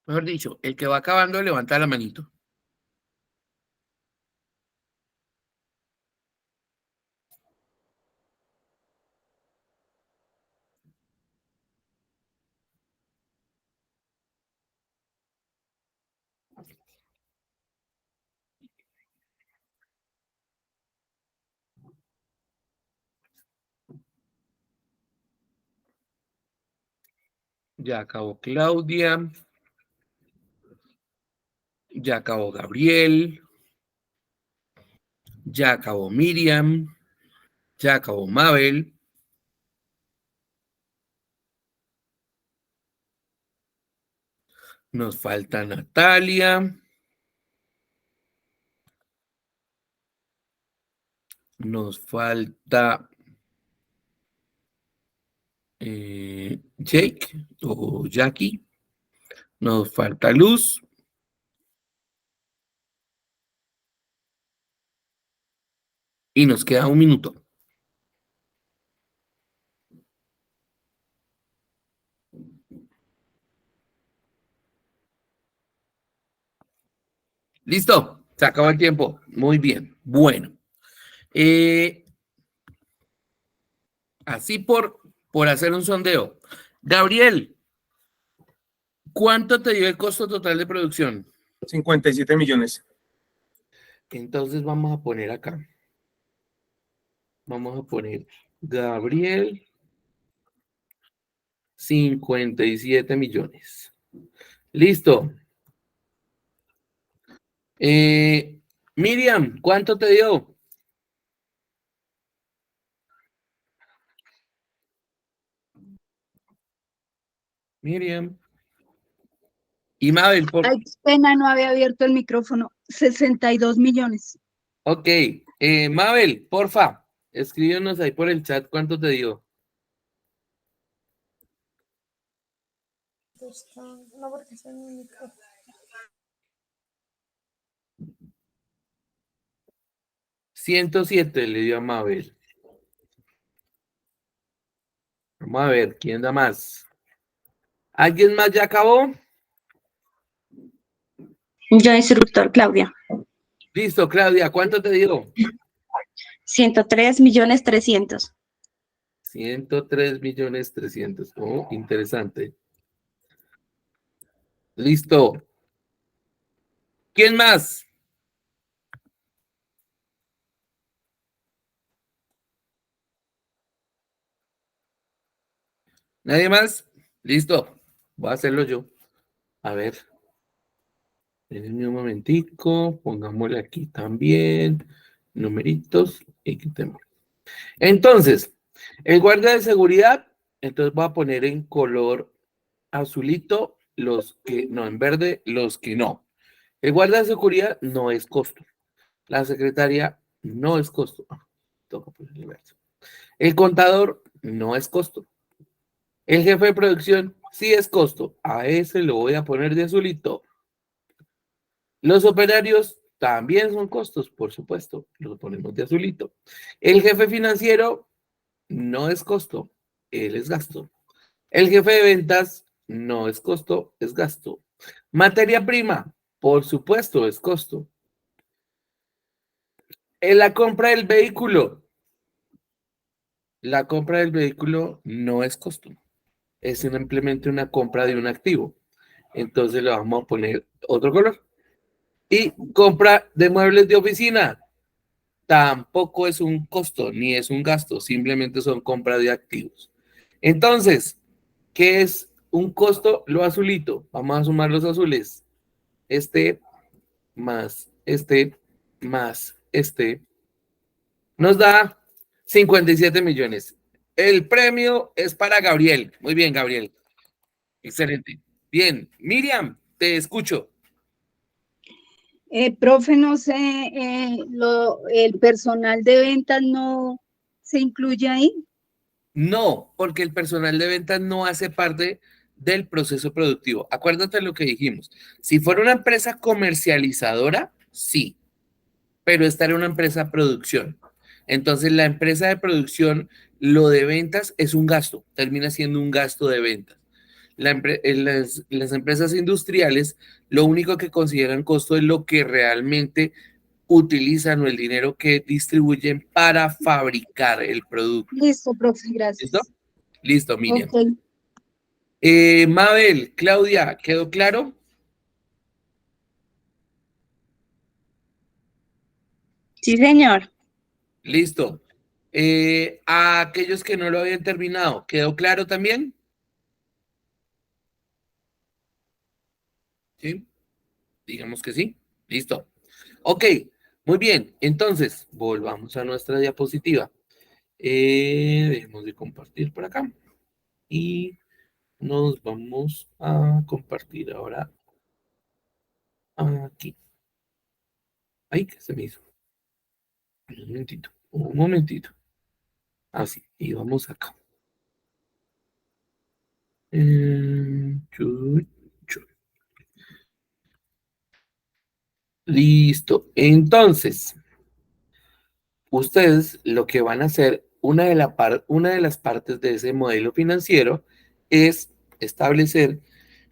Mejor dicho, el que va acabando levanta la manito. Ya acabó Claudia. Ya acabó Gabriel. Ya acabó Miriam. Ya acabó Mabel. Nos falta Natalia. Nos falta Jake o Jackie. Nos falta Luz. Y nos queda un minuto. ¿Listo? Se acabó el tiempo. Muy bien. Bueno. Así por hacer un sondeo. Gabriel, ¿cuánto te dio el costo total de producción? 57 millones. Entonces vamos a poner acá. Vamos a poner Gabriel, 57 millones. Listo. Miriam, ¿cuánto te dio? Miriam. Y Mabel, Ay, qué pena, no había abierto el micrófono. 62 millones. ok. Mabel, porfa, escríbenos ahí por el chat cuánto te dio. No, porque está en mi micrófono. 107 le dio a Mabel. Vamos a ver, ¿quién da más? ¿Alguien más ya acabó? Yo, instructor Claudia. Listo, Claudia, ¿cuánto te dio? 103.300.000. 103.300.000. Oh, interesante. Listo. ¿Quién más? ¿Nadie más? Listo. Voy a hacerlo yo. A ver. Denme un momentico. Pongámosle aquí también. Numeritos y quitemos. Entonces, el guardia de seguridad, entonces voy a poner en color azulito los que, no, en verde los que no. El guardia de seguridad no es costo. La secretaria no es costo. Toca ponerle verde. El contador no es costo. El jefe de producción sí es costo. A ese lo voy a poner de azulito. Los operarios también son costos, por supuesto. Los ponemos de azulito. El jefe financiero no es costo. Él es gasto. El jefe de ventas no es costo, es gasto. Materia prima, por supuesto, es costo. En la compra del vehículo. La compra del vehículo no es costo. Es simplemente una compra de un activo. Entonces le vamos a poner otro color. Y compra de muebles de oficina. Tampoco es un costo ni es un gasto. Simplemente son compra de activos. Entonces, ¿qué es un costo? Lo azulito. Vamos a sumar los azules. Este más este nos da 57 millones. El premio es para Gabriel. Muy bien, Gabriel. Excelente. Bien, Miriam, te escucho. Profe, no sé, el personal de ventas no se incluye ahí. No, porque el personal de ventas no hace parte del proceso productivo. Acuérdate lo que dijimos. Si fuera una empresa comercializadora, sí, pero esta era una empresa de producción. Entonces, la empresa de producción, lo de ventas es un gasto, termina siendo un gasto de ventas. Las empresas industriales, lo único que consideran costo es lo que realmente utilizan o el dinero que distribuyen para fabricar el producto. Listo, profe, ¿Listo? gracias. Listo, Miriam. Ok. Mabel, Claudia, ¿quedó claro? Sí, señor. Listo. A aquellos que no lo habían terminado, ¿quedó claro también? ¿Sí? Digamos que sí. Listo. Ok, muy bien. Entonces, volvamos a nuestra diapositiva. Dejemos de compartir por acá. Y nos vamos a compartir ahora aquí. Ay, ¿qué se me hizo? Un momentito, un momentito. Así, y vamos acá. Chu, chu. Listo. Entonces, ustedes lo que van a hacer, una de las partes de ese modelo financiero es establecer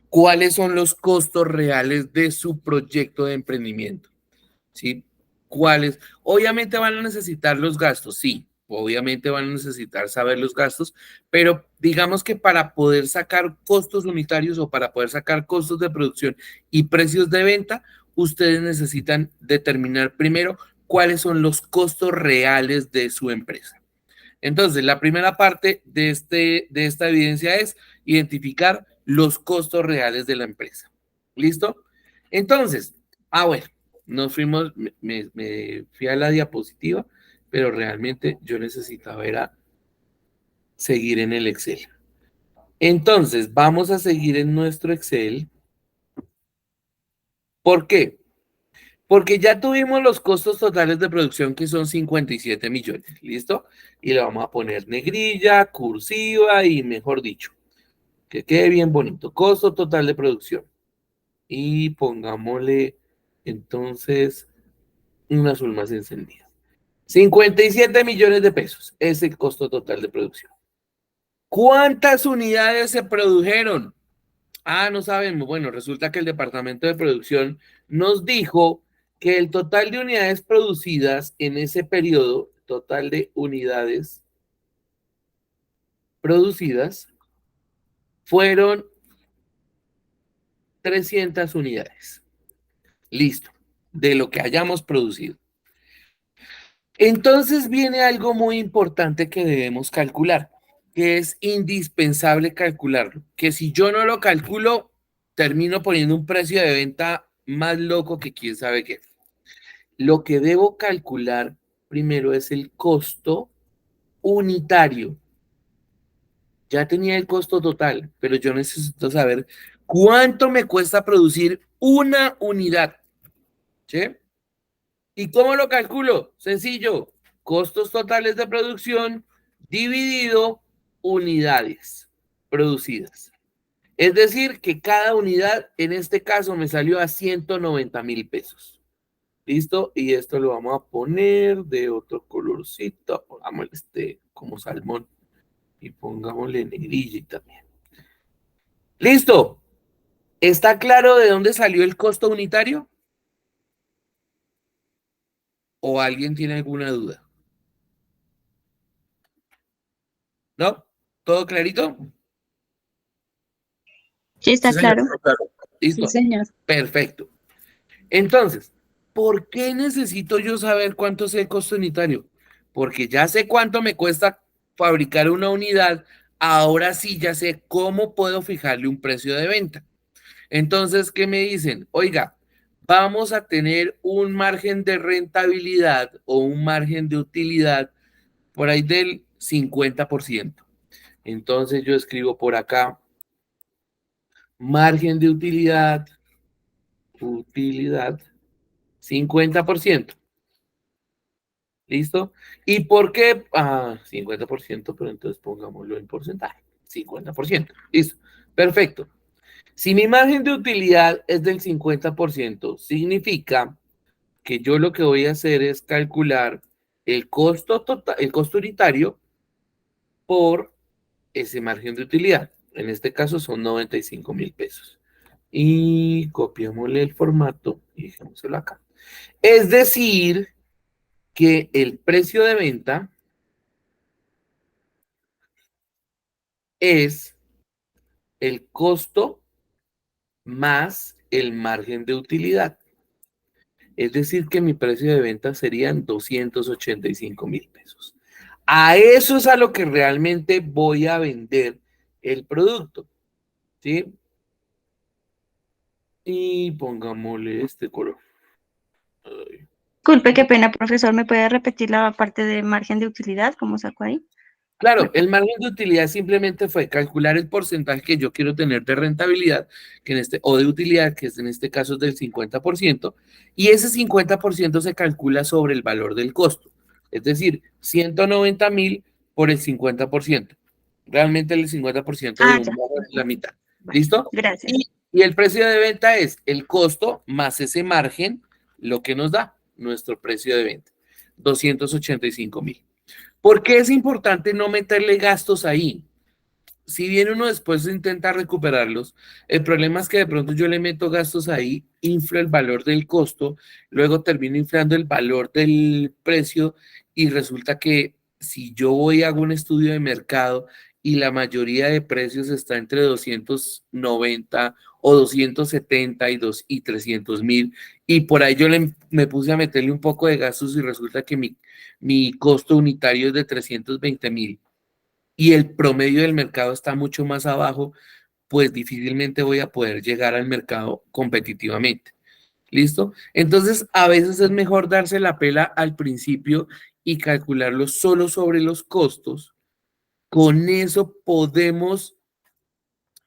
cuáles son los costos reales de su proyecto de emprendimiento. ¿Sí? ¿Cuáles? Obviamente van a necesitar los gastos, sí, obviamente van a necesitar saber los gastos, pero digamos que para poder sacar costos unitarios o para poder sacar costos de producción y precios de venta, ustedes necesitan determinar primero cuáles son los costos reales de su empresa. Entonces, la primera parte de esta evidencia es identificar los costos reales de la empresa. ¿Listo? Entonces, bueno, nos fuimos, me fui a la diapositiva, pero realmente yo necesitaba era seguir en el Excel. Entonces, vamos a seguir en nuestro Excel. ¿Por qué? Porque ya tuvimos los costos totales de producción que son 57 millones, ¿listo? Y le vamos a poner negrilla, cursiva y mejor dicho, que quede bien bonito. Costo total de producción. Y pongámosle entonces un azul más encendido. 57 millones de pesos es el costo total de producción. ¿Cuántas unidades se produjeron? No sabemos. Bueno, resulta que el departamento de producción nos dijo que el total de unidades producidas en ese periodo, total de unidades producidas, fueron 300 unidades. Listo, de lo que hayamos producido. Entonces viene algo muy importante que debemos calcular, que es indispensable calcularlo, que si yo no lo calculo, termino poniendo un precio de venta más loco que quién sabe qué. Lo que debo calcular primero es el costo unitario. Ya tenía el costo total, pero yo necesito saber cuánto me cuesta producir una unidad. ¿Sí? ¿Y cómo lo calculo? Sencillo. Costos totales de producción dividido unidades producidas. Es decir, que cada unidad, en este caso, me salió a 190.000 pesos. ¿Listo? Y esto lo vamos a poner de otro colorcito. Pongámosle este como salmón. Y pongámosle negrilla también. ¿Listo? ¿Está claro de dónde salió el costo unitario? ¿O alguien tiene alguna duda? ¿No? ¿Todo clarito? Sí, está Sí, señor. claro. Sí, ¿Listo? señor. Perfecto. Entonces, ¿por qué necesito yo saber cuánto es el costo unitario? Porque ya sé cuánto me cuesta fabricar una unidad, ahora sí ya sé cómo puedo fijarle un precio de venta. Entonces, ¿qué me dicen? Oiga, vamos a tener un margen de rentabilidad o un margen de utilidad por ahí del 50%. Entonces yo escribo por acá, margen de utilidad, 50%. ¿Listo? ¿Y por qué? 50%, pero entonces pongámoslo en porcentaje. 50%. Listo. Perfecto. Si mi margen de utilidad es del 50%, significa que yo lo que voy a hacer es calcular el costo total, el costo unitario por ese margen de utilidad. En este caso son 95.000 pesos. Y copiémosle el formato y dejémoselo acá. Es decir, que el precio de venta es el costo más el margen de utilidad. Es decir, que mi precio de venta serían 285.000 pesos. A eso es a lo que realmente voy a vender el producto. ¿Sí? Y pongámosle este color. Ay. Disculpe, qué pena, profesor. ¿Me puede repetir la parte de margen de utilidad? ¿Cómo sacó ahí? Claro, el margen de utilidad simplemente fue calcular el porcentaje que yo quiero tener de rentabilidad, o de utilidad, que es en este caso es del 50%, y ese 50% se calcula sobre el valor del costo, es decir, 190.000 por el 50%. Realmente el 50% de Ah, un ya. valor es la mitad. Vale, ¿Listo? gracias. Y el precio de venta es el costo más ese margen, lo que nos da nuestro precio de venta, 285.000. ¿Por qué es importante no meterle gastos ahí? Si bien uno después intenta recuperarlos, el problema es que de pronto yo le meto gastos ahí, inflo el valor del costo, luego termino inflando el valor del precio y resulta que si yo voy a hago un estudio de mercado y la mayoría de precios está entre 290 o 270 y 300.000 y por ahí yo me puse a meterle un poco de gastos y resulta que mi costo unitario es de 320.000 y el promedio del mercado está mucho más abajo, pues difícilmente voy a poder llegar al mercado competitivamente. ¿Listo? Entonces, a veces es mejor darse la pela al principio y calcularlo solo sobre los costos. Con eso podemos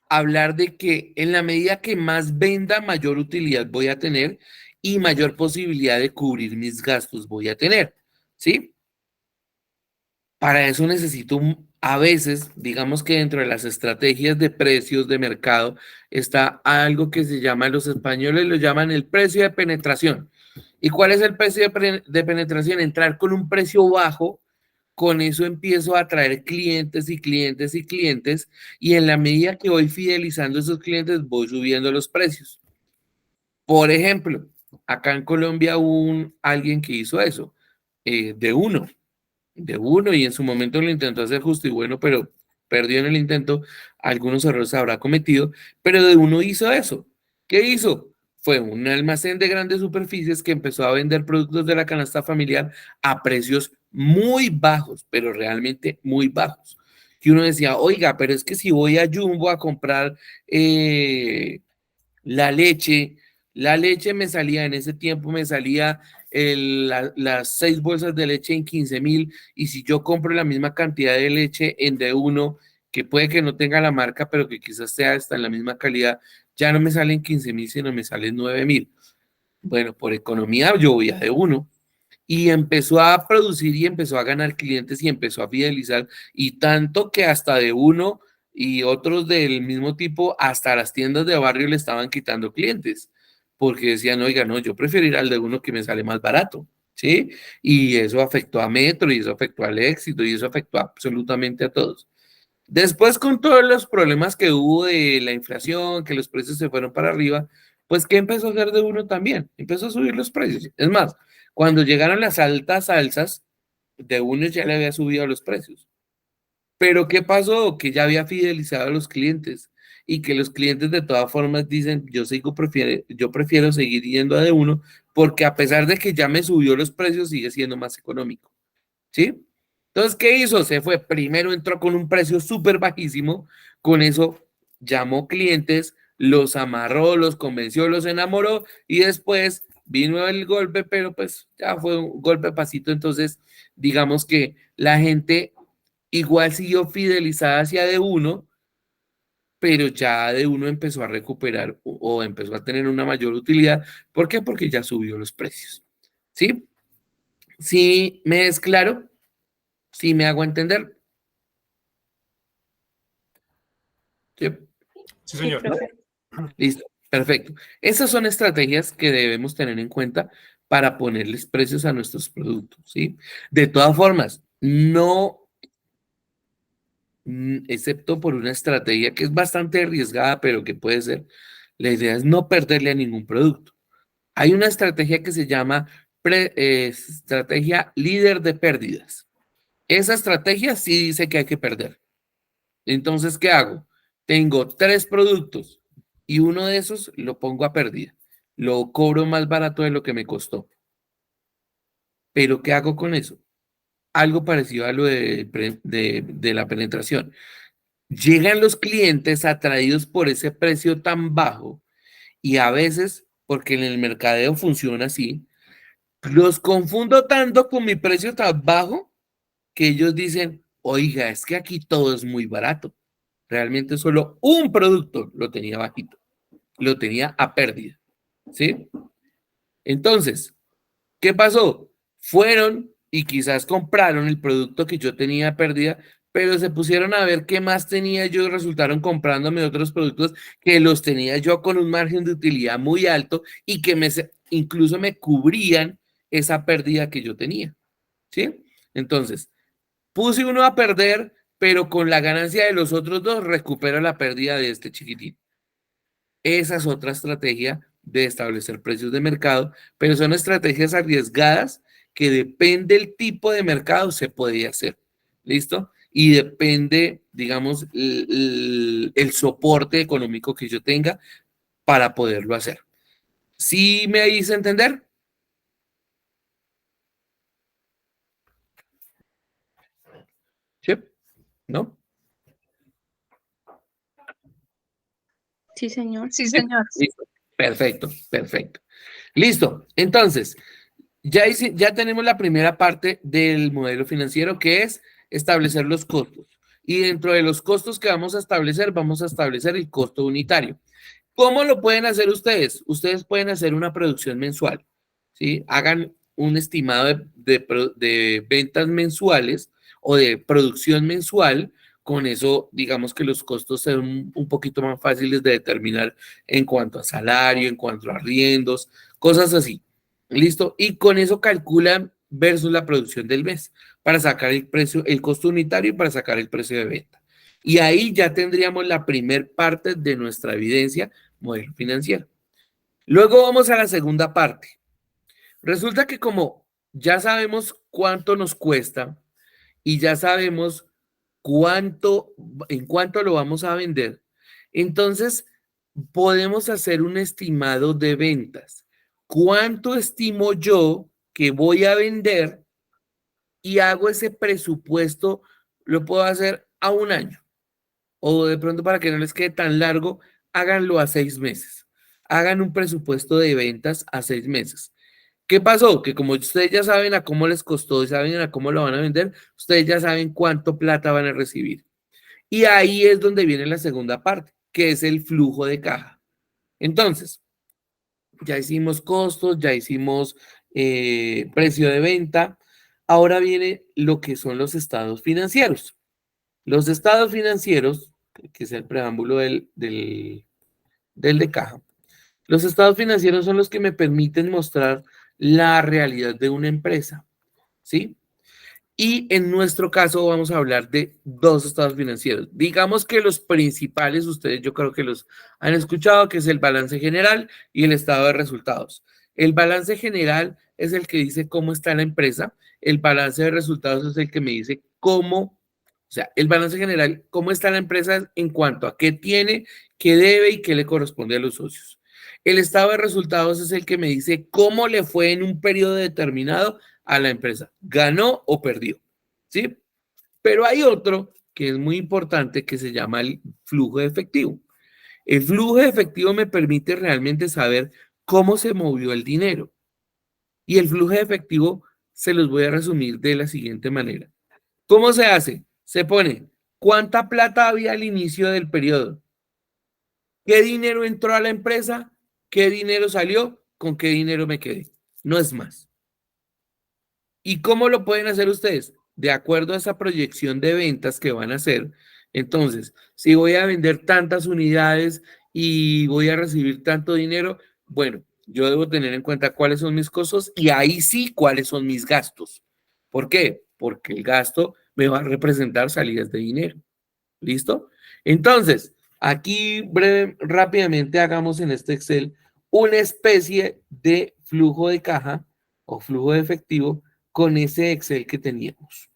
hablar de que en la medida que más venda, mayor utilidad voy a tener y mayor posibilidad de cubrir mis gastos voy a tener. ¿Sí? Para eso necesito a veces, digamos que dentro de las estrategias de precios de mercado está algo que se llama, los españoles lo llaman el precio de penetración. ¿Y cuál es el precio de penetración? Entrar con un precio bajo, con eso empiezo a atraer clientes y clientes y clientes y en la medida que voy fidelizando a esos clientes voy subiendo los precios. Por ejemplo, acá en Colombia hubo alguien que hizo eso, de uno y en su momento lo intentó hacer justo y bueno, pero perdió en el intento, algunos errores habrá cometido, pero de uno hizo eso. ¿Qué hizo? Fue un almacén de grandes superficies que empezó a vender productos de la canasta familiar a precios muy bajos, pero realmente muy bajos. Que uno decía, oiga, pero es que si voy a Jumbo a comprar la leche, la leche me salía, en ese tiempo me salía las 6 bolsas de leche en 15.000 y si yo compro la misma cantidad de leche en de uno, que puede que no tenga la marca, pero que quizás sea hasta en la misma calidad, ya no me salen 15.000, sino me salen 9.000. Bueno, por economía yo voy a de uno y empezó a producir y empezó a ganar clientes y empezó a fidelizar, y tanto que hasta de uno y otros del mismo tipo, hasta las tiendas de barrio le estaban quitando clientes, porque decían, oiga, no, yo prefiero ir al de uno que me sale más barato, ¿sí? Y eso afectó a Metro, y eso afectó al Éxito, y eso afectó absolutamente a todos. Después, con todos los problemas que hubo de la inflación, que los precios se fueron para arriba, pues ¿qué empezó a hacer de uno también? Empezó a subir los precios. Es más, cuando llegaron las altas alzas, de uno ya le había subido los precios. Pero ¿qué pasó? Que ya había fidelizado a los clientes, y que los clientes de todas formas dicen, yo prefiero seguir yendo a de uno, porque a pesar de que ya me subió los precios, sigue siendo más económico, ¿sí? Entonces, ¿qué hizo? Se fue, primero entró con un precio súper bajísimo, con eso llamó clientes, los amarró, los convenció, los enamoró, y después vino el golpe, pero pues ya fue un golpe pasito. Entonces, digamos que la gente igual siguió fidelizada hacia de uno, pero ya de uno empezó a recuperar o empezó a tener una mayor utilidad. ¿Por qué? Porque ya subió los precios, ¿sí? ¿Sí me es claro? ¿Sí me hago entender? ¿Sí? Sí, Sí, señor. profe. Listo, perfecto. Esas son estrategias que debemos tener en cuenta para ponerles precios a nuestros productos, ¿sí? De todas formas, no, excepto por una estrategia que es bastante arriesgada, pero que puede ser, la idea es no perderle a ningún producto. Hay una estrategia que se llama estrategia líder de pérdidas. Esa estrategia sí dice que hay que perder. Entonces, ¿qué hago? Tengo 3 productos y uno de esos lo pongo a pérdida. Lo cobro más barato de lo que me costó. Pero ¿qué hago con eso? Algo parecido a lo de la penetración. Llegan los clientes atraídos por ese precio tan bajo, y a veces, porque en el mercadeo funciona así, los confundo tanto con mi precio tan bajo que ellos dicen, oiga, es que aquí todo es muy barato. Realmente solo un producto lo tenía bajito, lo tenía a pérdida, ¿sí? Entonces, ¿qué pasó? Fueron y quizás compraron el producto que yo tenía a pérdida, pero se pusieron a ver qué más tenía yo y resultaron comprándome otros productos que los tenía yo con un margen de utilidad muy alto, y que incluso me cubrían esa pérdida que yo tenía, ¿sí? Entonces, puse uno a perder, pero con la ganancia de los otros 2 recupero la pérdida de este chiquitín. Esa es otra estrategia de establecer precios de mercado, pero son estrategias arriesgadas que depende del tipo de mercado se puede hacer. ¿Listo? Y depende, digamos, el soporte económico que yo tenga para poderlo hacer. ¿Sí me hice entender? ¿Sí? ¿No? Sí, señor. Sí, señor. Listo. Perfecto, perfecto. Listo. Entonces, ya tenemos la primera parte del modelo financiero, que es establecer los costos. Y dentro de los costos que vamos a establecer el costo unitario. ¿Cómo lo pueden hacer ustedes? Ustedes pueden hacer una producción mensual, ¿sí? Hagan un estimado de ventas mensuales o de producción mensual. Con eso, digamos que los costos son un poquito más fáciles de determinar en cuanto a salario, en cuanto a arriendos, cosas así. ¿Listo? Y con eso calculan versus la producción del mes para sacar el precio, el costo unitario, y para sacar el precio de venta. Y ahí ya tendríamos la primer parte de nuestra evidencia modelo financiero. Luego vamos a la segunda parte. Resulta que como ya sabemos cuánto nos cuesta y ya sabemos en cuánto lo vamos a vender, entonces podemos hacer un estimado de ventas. ¿Cuánto estimo yo que voy a vender? Y hago ese presupuesto, lo puedo hacer a un año, o de pronto, para que no les quede tan largo, háganlo a 6 meses. Hagan un presupuesto de ventas a 6 meses. ¿Qué pasó? Que como ustedes ya saben a cómo les costó y saben a cómo lo van a vender, ustedes ya saben cuánto plata van a recibir. Y ahí es donde viene la segunda parte, que es el flujo de caja. Entonces, ya hicimos costos, ya hicimos precio de venta. Ahora viene lo que son los estados financieros. Los estados financieros, que es el preámbulo del de caja, los estados financieros son los que me permiten mostrar la realidad de una empresa, ¿sí? Y en nuestro caso vamos a hablar de dos estados financieros. Digamos que los principales, ustedes yo creo que los han escuchado, que es el balance general y el estado de resultados. El balance general es el que dice cómo está la empresa. El balance de resultados es el que me dice cómo, o sea, el balance general, cómo está la empresa en cuanto a qué tiene, qué debe y qué le corresponde a los socios. El estado de resultados es el que me dice cómo le fue en un periodo determinado a la empresa, ganó o perdió, ¿sí? Pero hay otro que es muy importante que se llama el flujo de efectivo. El flujo de efectivo me permite realmente saber cómo se movió el dinero. Y el flujo de efectivo se los voy a resumir de la siguiente manera. ¿Cómo se hace? Se pone cuánta plata había al inicio del periodo, qué dinero entró a la empresa, qué dinero salió, con qué dinero me quedé. No es más. ¿Y cómo lo pueden hacer ustedes? De acuerdo a esa proyección de ventas que van a hacer. Entonces, si voy a vender tantas unidades y voy a recibir tanto dinero, bueno, yo debo tener en cuenta cuáles son mis costos y ahí sí cuáles son mis gastos. ¿Por qué? Porque el gasto me va a representar salidas de dinero. ¿Listo? Entonces, aquí rápidamente hagamos en este Excel una especie de flujo de caja o flujo de efectivo con ese Excel que teníamos,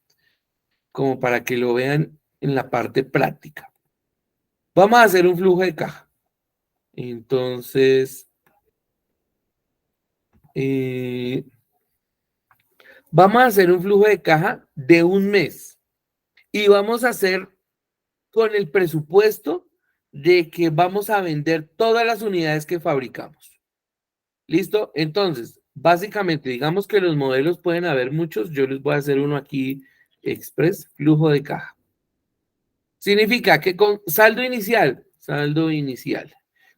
como para que lo vean en la parte práctica. Vamos a hacer un flujo de caja. Entonces, vamos a hacer un flujo de caja de un mes y vamos a hacer con el presupuesto de que vamos a vender todas las unidades que fabricamos. ¿Listo? Entonces, básicamente, digamos que los modelos pueden haber muchos. Yo les voy a hacer uno aquí, Express, flujo de caja. Significa que con saldo inicial,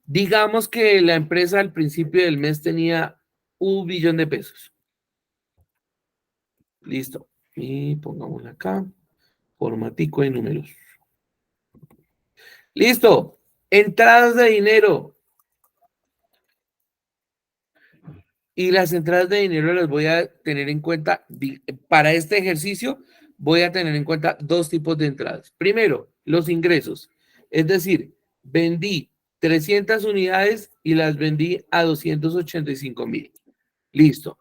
digamos que la empresa al principio del mes tenía 1 billón de pesos. Listo. Y pongámoslo acá, formatico de números. Listo. Entradas de dinero. Y las entradas de dinero las voy a tener en cuenta, para este ejercicio voy a tener en cuenta dos tipos de entradas. Primero, los ingresos. Es decir, vendí 300 unidades y las vendí a 285,000. Listo.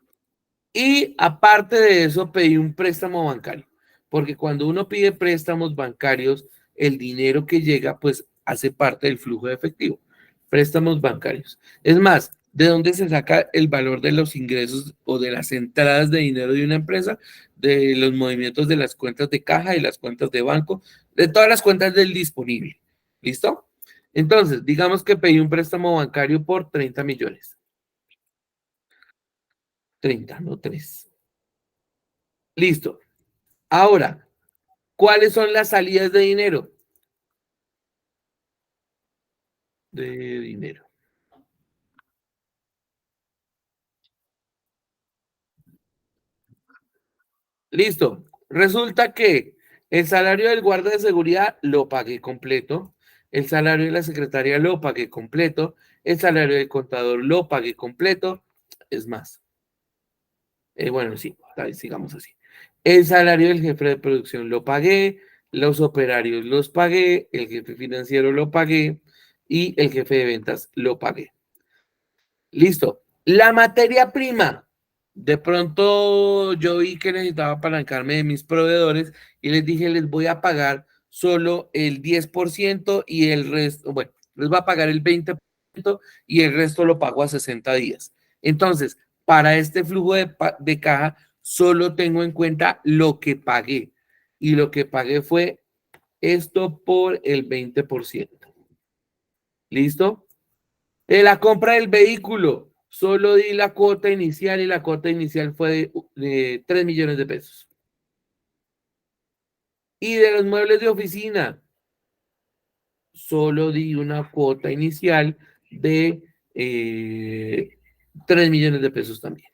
Y aparte de eso, pedí un préstamo bancario. Porque cuando uno pide préstamos bancarios, el dinero que llega, pues hace parte del flujo de efectivo. Préstamos bancarios. Es más, ¿de dónde se saca el valor de los ingresos o de las entradas de dinero de una empresa? De los movimientos de las cuentas de caja y las cuentas de banco, de todas las cuentas del disponible. ¿Listo? Entonces, digamos que pedí un préstamo bancario por 30 millones. 30, no 3. Listo. Ahora, ¿cuáles son las salidas de dinero? De dinero. Listo. Resulta que el salario del guardia de seguridad lo pagué completo, el salario de la secretaria lo pagué completo, el salario del contador lo pagué completo. Es más, bueno, sí, sigamos así. El salario del jefe de producción lo pagué, los operarios los pagué, el jefe financiero lo pagué y el jefe de ventas lo pagué. Listo. La materia prima. De pronto yo vi que necesitaba apalancarme de mis proveedores y les dije, les voy a pagar solo el 10% y el resto, bueno, les voy a pagar el 20% y el resto lo pago a 60 días. Entonces, para este flujo de caja, solo tengo en cuenta lo que pagué. Y lo que pagué fue esto por el 20%. ¿Listo? En la compra del vehículo, solo di la cuota inicial y la cuota inicial fue de 3 millones de pesos. Y de los muebles de oficina, solo di una cuota inicial de 3 millones de pesos también.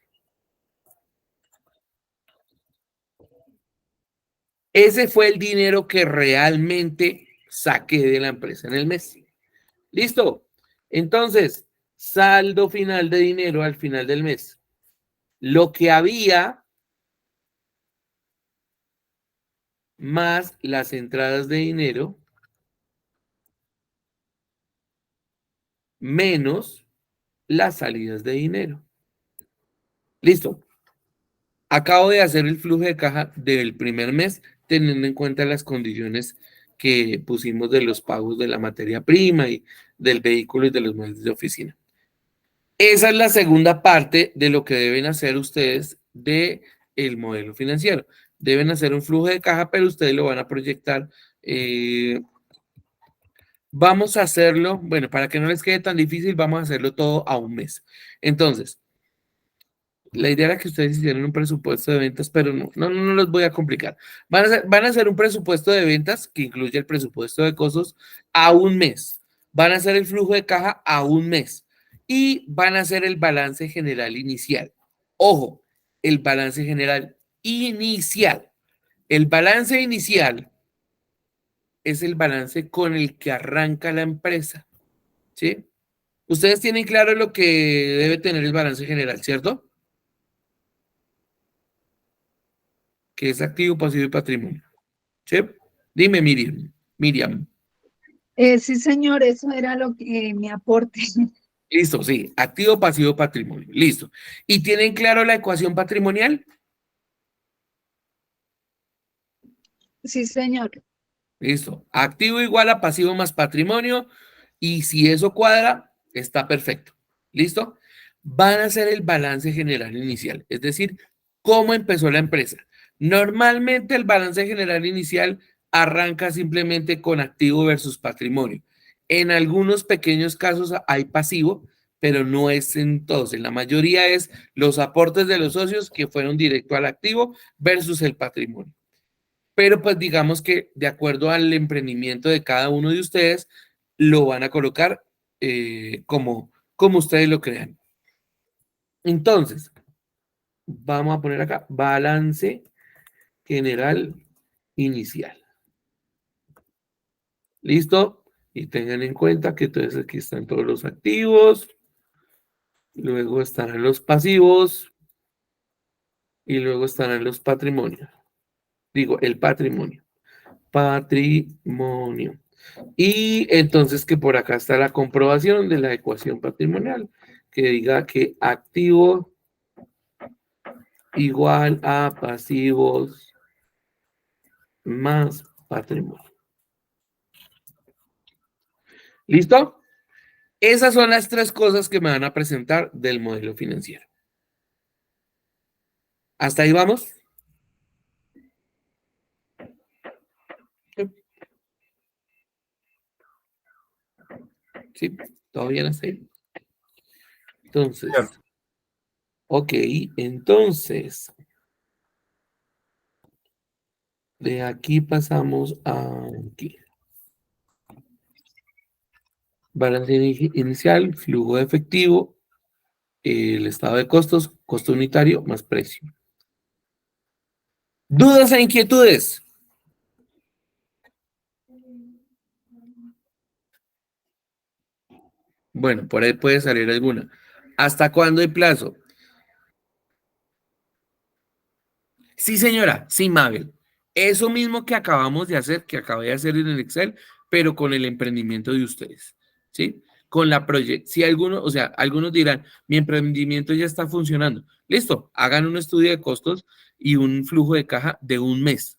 Ese fue el dinero que realmente saqué de la empresa en el mes. ¿Listo? Entonces, saldo final de dinero al final del mes. Lo que había más las entradas de dinero menos las salidas de dinero. Listo. Acabo de hacer el flujo de caja del primer mes, teniendo en cuenta las condiciones que pusimos de los pagos de la materia prima y del vehículo y de los muebles de oficina. Esa es la segunda parte de lo que deben hacer ustedes de el modelo financiero. Deben hacer un flujo de caja, pero ustedes lo van a proyectar. Vamos a hacerlo, bueno, para que no les quede tan difícil, vamos a hacerlo todo a un mes. Entonces, la idea era que ustedes hicieran un presupuesto de ventas, pero no los voy a complicar. Van a hacer un presupuesto de ventas que incluye el presupuesto de costos a un mes. Van a hacer el flujo de caja a un mes. Y van a hacer el balance general inicial. Ojo, el balance general inicial. El balance inicial es el balance con el que arranca la empresa. ¿Sí? Ustedes tienen claro lo que debe tener el balance general, ¿cierto? Que es activo, pasivo y patrimonio. ¿Sí? Dime, Miriam. Sí, señor, eso era lo que mi aporte. Listo, sí. Activo, pasivo, patrimonio. Listo. ¿Y tienen claro la ecuación patrimonial? Sí, señor. Listo. Activo igual a pasivo más patrimonio. Y si eso cuadra, está perfecto. ¿Listo? Van a hacer el balance general inicial. Es decir, cómo empezó la empresa. Normalmente el balance general inicial arranca simplemente con activo versus patrimonio. En algunos pequeños casos hay pasivo, pero no es en todos. En la mayoría es los aportes de los socios que fueron directo al activo versus el patrimonio. Pero pues digamos que de acuerdo al emprendimiento de cada uno de ustedes, lo van a colocar como ustedes lo crean. Entonces, vamos a poner acá balance general inicial. ¿Listo? Y tengan en cuenta que entonces aquí están todos los activos, luego estarán los pasivos y luego estarán los patrimonios. Digo, el patrimonio. Patrimonio. Y entonces que por acá está la comprobación de la ecuación patrimonial, que diga que activo igual a pasivos más patrimonio. ¿Listo? Esas son las tres cosas que me van a presentar del modelo financiero. ¿Hasta ahí vamos? Sí, todo bien hasta ahí. Entonces, ok, entonces, de aquí pasamos a aquí. Balance inicial, flujo de efectivo, el estado de costos, costo unitario más precio. ¿Dudas e inquietudes? Bueno, por ahí puede salir alguna. ¿Hasta cuándo hay plazo? Sí, señora, sí, Mabel. Eso mismo que acabamos de hacer, que acabé de hacer en el Excel, pero con el emprendimiento de ustedes, ¿sí? Con la proyección. Si algunos, o sea, algunos dirán, mi emprendimiento ya está funcionando. Listo, hagan un estudio de costos y un flujo de caja de un mes,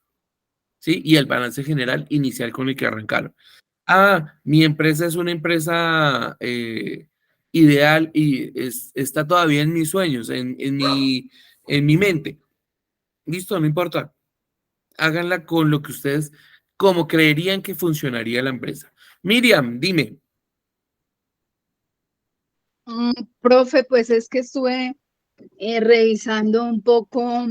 ¿sí? Y el balance general inicial con el que arrancaron. Ah, mi empresa es una empresa ideal y está todavía en mis sueños, en mi mente. Listo, no importa. Háganla con lo que ustedes, como creerían que funcionaría la empresa. Miriam, dime. Profe, pues es que estuve revisando un poco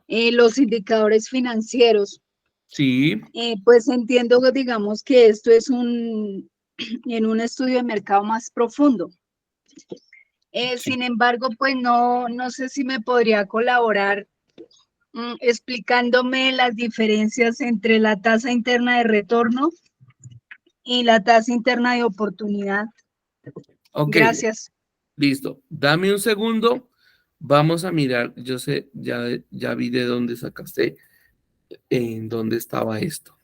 los indicadores financieros. Sí, Pues entiendo, digamos, que esto es en un estudio de mercado más profundo. sí. Sin embargo, pues no sé si me podría colaborar explicándome las diferencias entre la tasa interna de retorno y la tasa interna de oportunidad. Ok, Gracias. listo. Dame un segundo. Vamos a mirar. Yo sé, ya vi de dónde sacaste, en dónde estaba esto.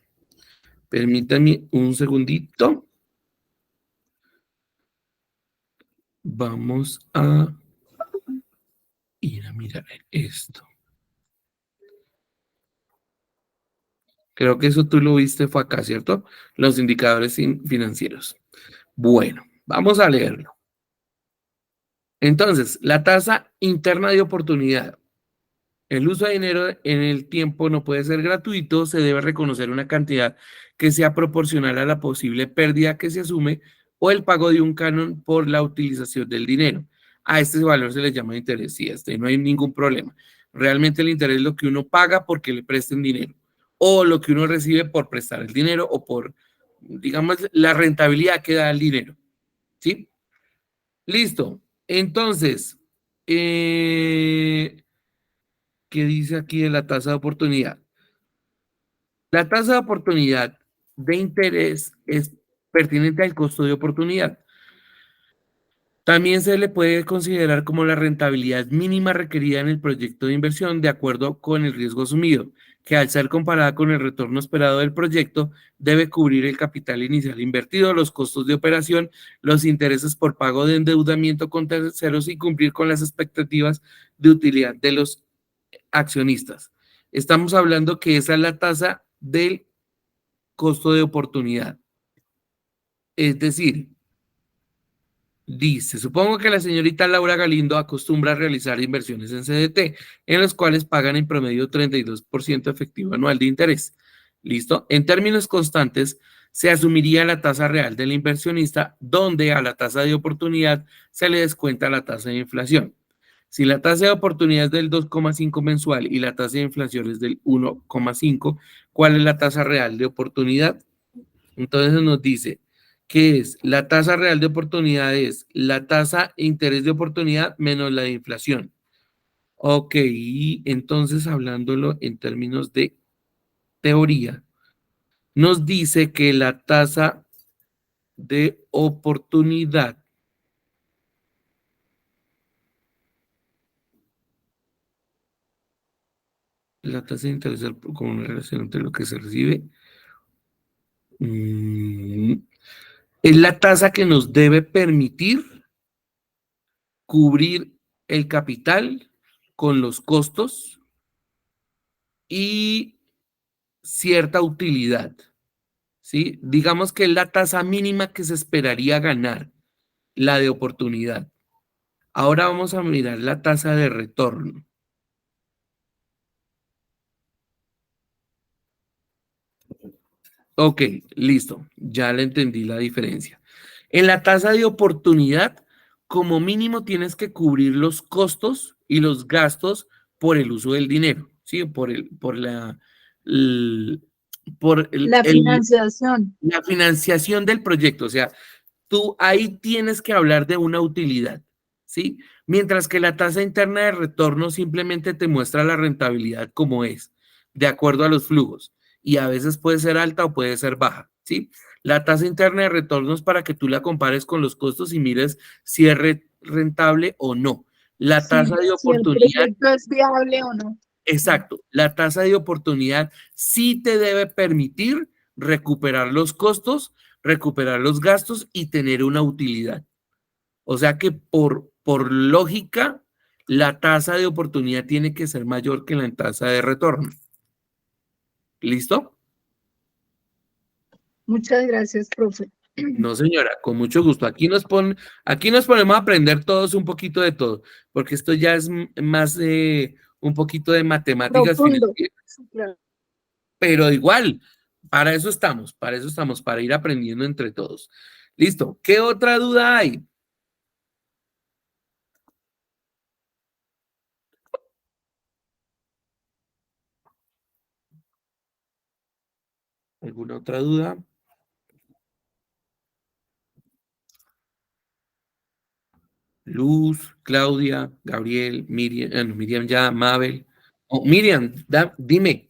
Permítame un segundito. Vamos a ir a mirar esto. Creo que eso tú lo viste, fue acá, ¿cierto? Los indicadores financieros. Bueno, vamos a leerlo. Entonces, la tasa interna de oportunidad. El uso de dinero en el tiempo no puede ser gratuito, se debe reconocer una cantidad que sea proporcional a la posible pérdida que se asume o el pago de un canon por la utilización del dinero. A este valor se le llama interés, sí, no hay ningún problema. Realmente el interés es lo que uno paga porque le presten dinero o lo que uno recibe por prestar el dinero o por, digamos, la rentabilidad que da el dinero, ¿sí? Listo. Entonces, ¿qué dice aquí de la tasa de oportunidad? La tasa de oportunidad de interés es pertinente al costo de oportunidad. También se le puede considerar como la rentabilidad mínima requerida en el proyecto de inversión de acuerdo con el riesgo asumido, que al ser comparada con el retorno esperado del proyecto, debe cubrir el capital inicial invertido, los costos de operación, los intereses por pago de endeudamiento con terceros y cumplir con las expectativas de utilidad de los accionistas. Estamos hablando que esa es la tasa del costo de oportunidad. Es decir, dice, supongo que la señorita Laura Galindo acostumbra a realizar inversiones en CDT, en los cuales pagan en promedio 32% efectivo anual de interés. ¿Listo? En términos constantes, se asumiría la tasa real del inversionista, donde a la tasa de oportunidad se le descuenta la tasa de inflación. Si la tasa de oportunidad es del 2,5 mensual y la tasa de inflación es del 1,5, ¿cuál es la tasa real de oportunidad? Entonces nos dice que es la tasa real de oportunidad es la tasa de interés de oportunidad menos la de inflación. Ok, y entonces hablándolo en términos de teoría, nos dice que la tasa de oportunidad, la tasa de interés con una relación entre lo que se recibe, es la tasa que nos debe permitir cubrir el capital con los costos y cierta utilidad, ¿sí? Digamos que es la tasa mínima que se esperaría ganar, la de oportunidad. Ahora vamos a mirar la tasa de retorno. Ok, listo, ya le entendí la diferencia. En la tasa de oportunidad, como mínimo tienes que cubrir los costos y los gastos por el uso del dinero, ¿sí? El- por La financiación. la financiación del proyecto. O sea, tú ahí tienes que hablar de una utilidad, ¿sí? Mientras que la tasa interna de retorno simplemente te muestra la rentabilidad como es, de acuerdo a los flujos. Y a veces puede ser alta o puede ser baja, ¿sí? La tasa interna de retorno es para que tú la compares con los costos y mires si es rentable o no. La tasa de Si el oportunidad, proyecto es viable o no. exacto, la tasa de oportunidad sí te debe permitir recuperar los costos, recuperar los gastos y tener una utilidad. O sea que por lógica, la tasa de oportunidad tiene que ser mayor que la tasa de retorno. ¿Listo? Muchas gracias, profe. No, señora, con mucho gusto. Aquí nos ponemos a aprender todos un poquito de todo, porque esto ya es más un poquito de matemáticas Profundo. financieras, pero igual, para eso estamos, para ir aprendiendo entre todos. Listo. ¿Qué otra duda hay? ¿Alguna otra duda? Luz, Claudia, Gabriel, Miriam, no, Miriam ya, Mabel. Oh, Miriam, dime.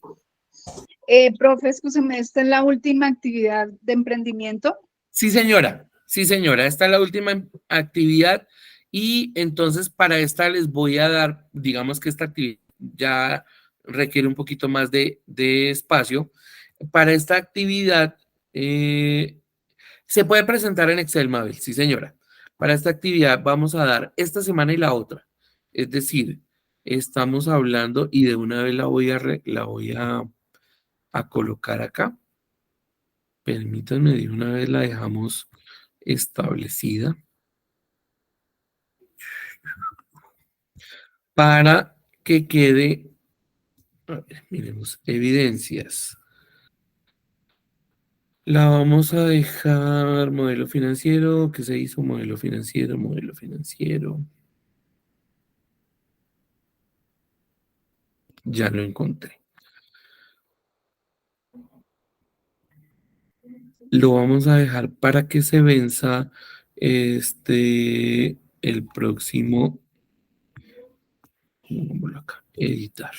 Profe, escúcheme, esta es la última actividad de emprendimiento. Sí, señora. Sí, señora. Esta es la última actividad y entonces para esta les voy a dar, digamos que esta actividad ya requiere un poquito más de espacio. Para esta actividad se puede presentar en Excel, Mabel. Sí, señora. Para esta actividad vamos a dar esta semana y la otra. Es decir, estamos hablando y de una vez la voy a colocar acá. Permítanme, de una vez la dejamos establecida para que quede, a ver, miremos, evidencias. La vamos a dejar modelo financiero, ¿qué se hizo? Modelo financiero, modelo financiero. Ya lo encontré. Lo vamos a dejar para que se venza el próximo, pongámoslo acá, editar.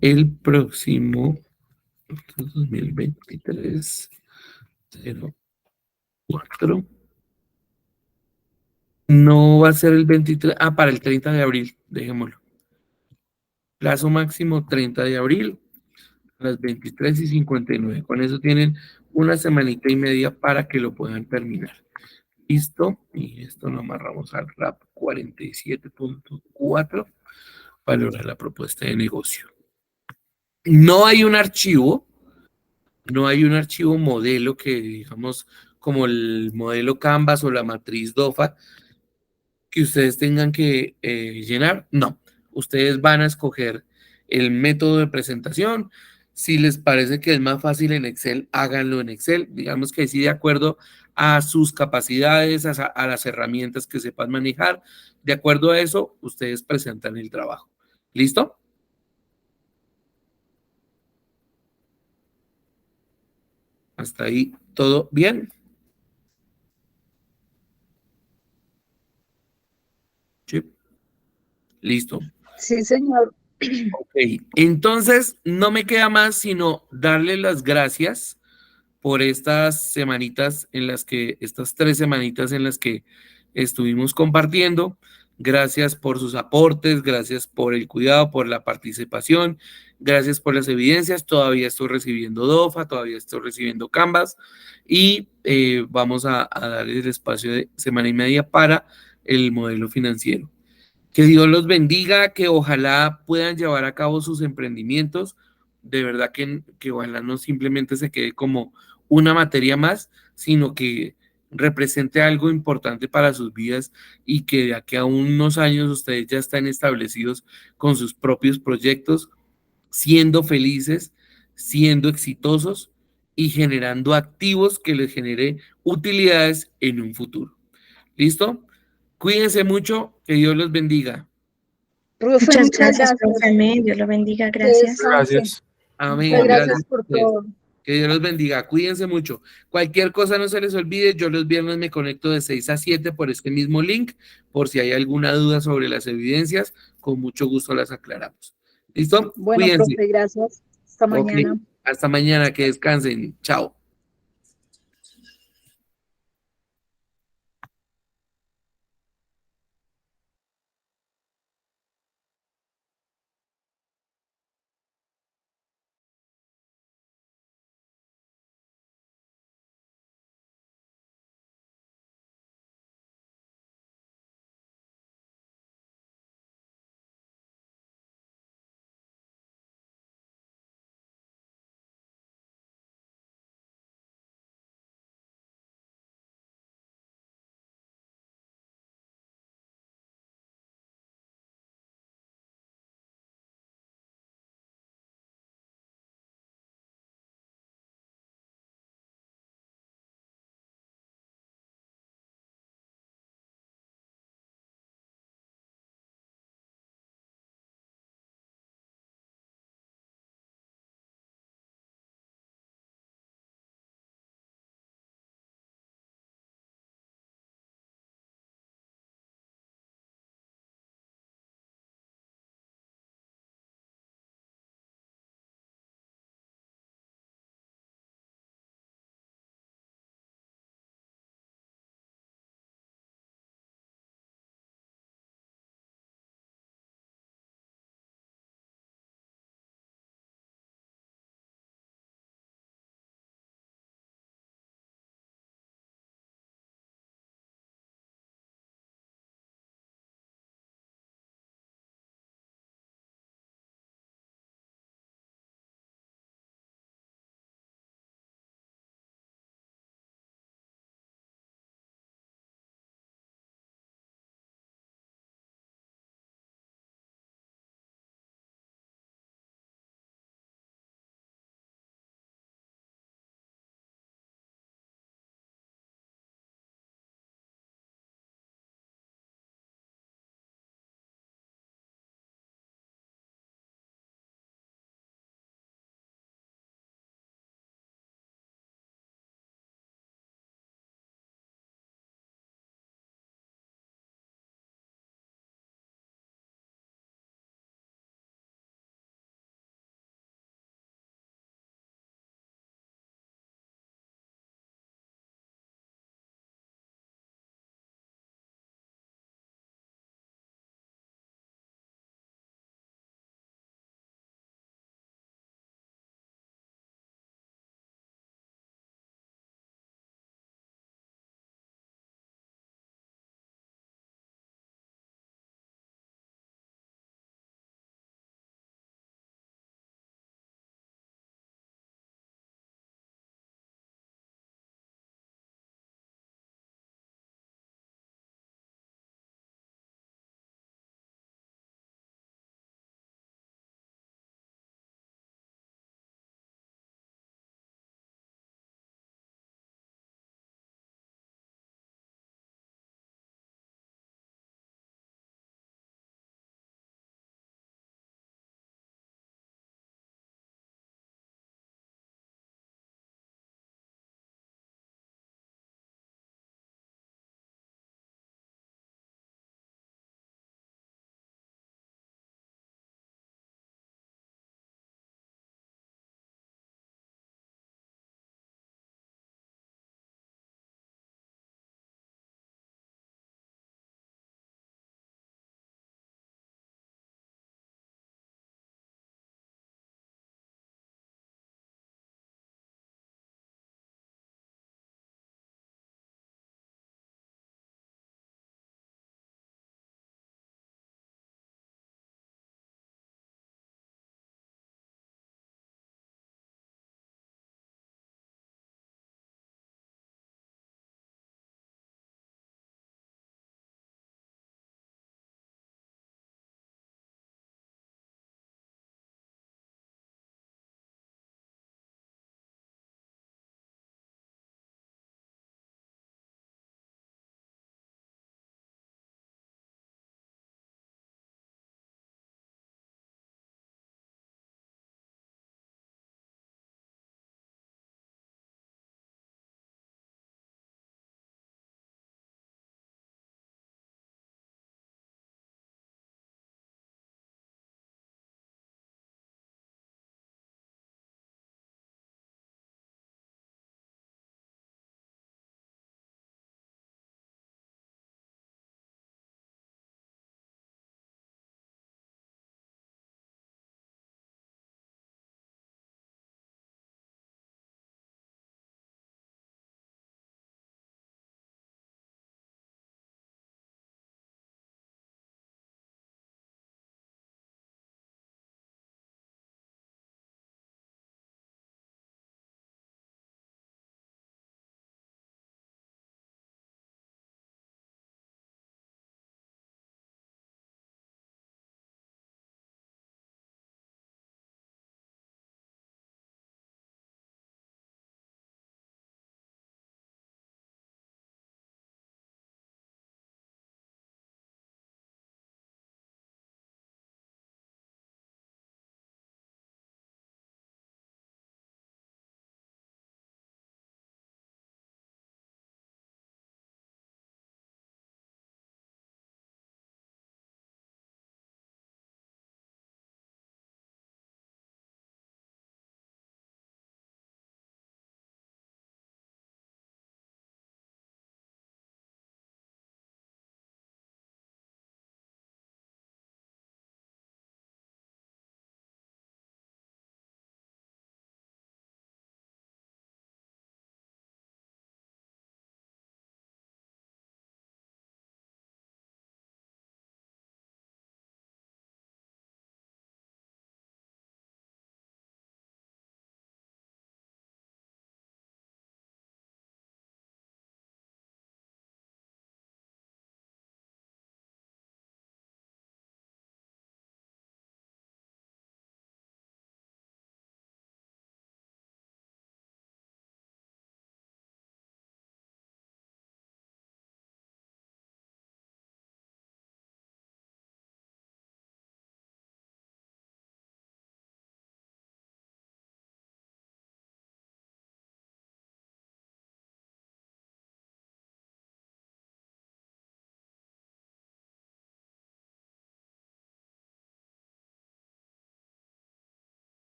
El próximo 2023 04. No va a ser el 23, para el 30 de abril, dejémoslo. Plazo máximo 30 de abril, a las 23:59. Con eso tienen una semanita y media para que lo puedan terminar. Listo, y esto lo amarramos al RAP 47.4, valorar la propuesta de negocio. No hay un archivo modelo que digamos como el modelo Canvas o la matriz DOFA que ustedes tengan que llenar. No, ustedes van a escoger el método de presentación. Si les parece que es más fácil en Excel, háganlo en Excel. Digamos que sí, de acuerdo a sus capacidades, a las herramientas que sepan manejar. De acuerdo a eso, ustedes presentan el trabajo. ¿Listo? Hasta ahí, ¿todo bien? Sí. Listo. Sí, señor. Ok, entonces no me queda más sino darle las gracias por estas 3 semanitas en las que estuvimos compartiendo. Gracias por sus aportes, gracias por el cuidado, por la participación, gracias por las evidencias. Todavía estoy recibiendo DOFA, todavía estoy recibiendo Canvas y vamos a dar el espacio de semana y media para el modelo financiero. Que Dios los bendiga, que ojalá puedan llevar a cabo sus emprendimientos. De verdad que ojalá no simplemente se quede como una materia más, sino que represente algo importante para sus vidas y que de aquí a unos años ustedes ya están establecidos con sus propios proyectos, siendo felices, siendo exitosos y generando activos que les genere utilidades en un futuro. ¿Listo? Cuídense mucho, que Dios los bendiga. Profe, Muchas gracias, profe. Amén. Dios lo bendiga. Que Gracias. descanse. Gracias. Amén. Muchas Gracias gracias a por ustedes. todo. Que Dios los bendiga. Cuídense mucho. Cualquier cosa no se les olvide. Yo los viernes me conecto de 6 a 7 por este mismo link. Por si hay alguna duda sobre las evidencias, con mucho gusto las aclaramos. ¿Listo? Bueno, Cuídense. profe, gracias. Hasta Ok. mañana. Hasta mañana. Que descansen. Chao.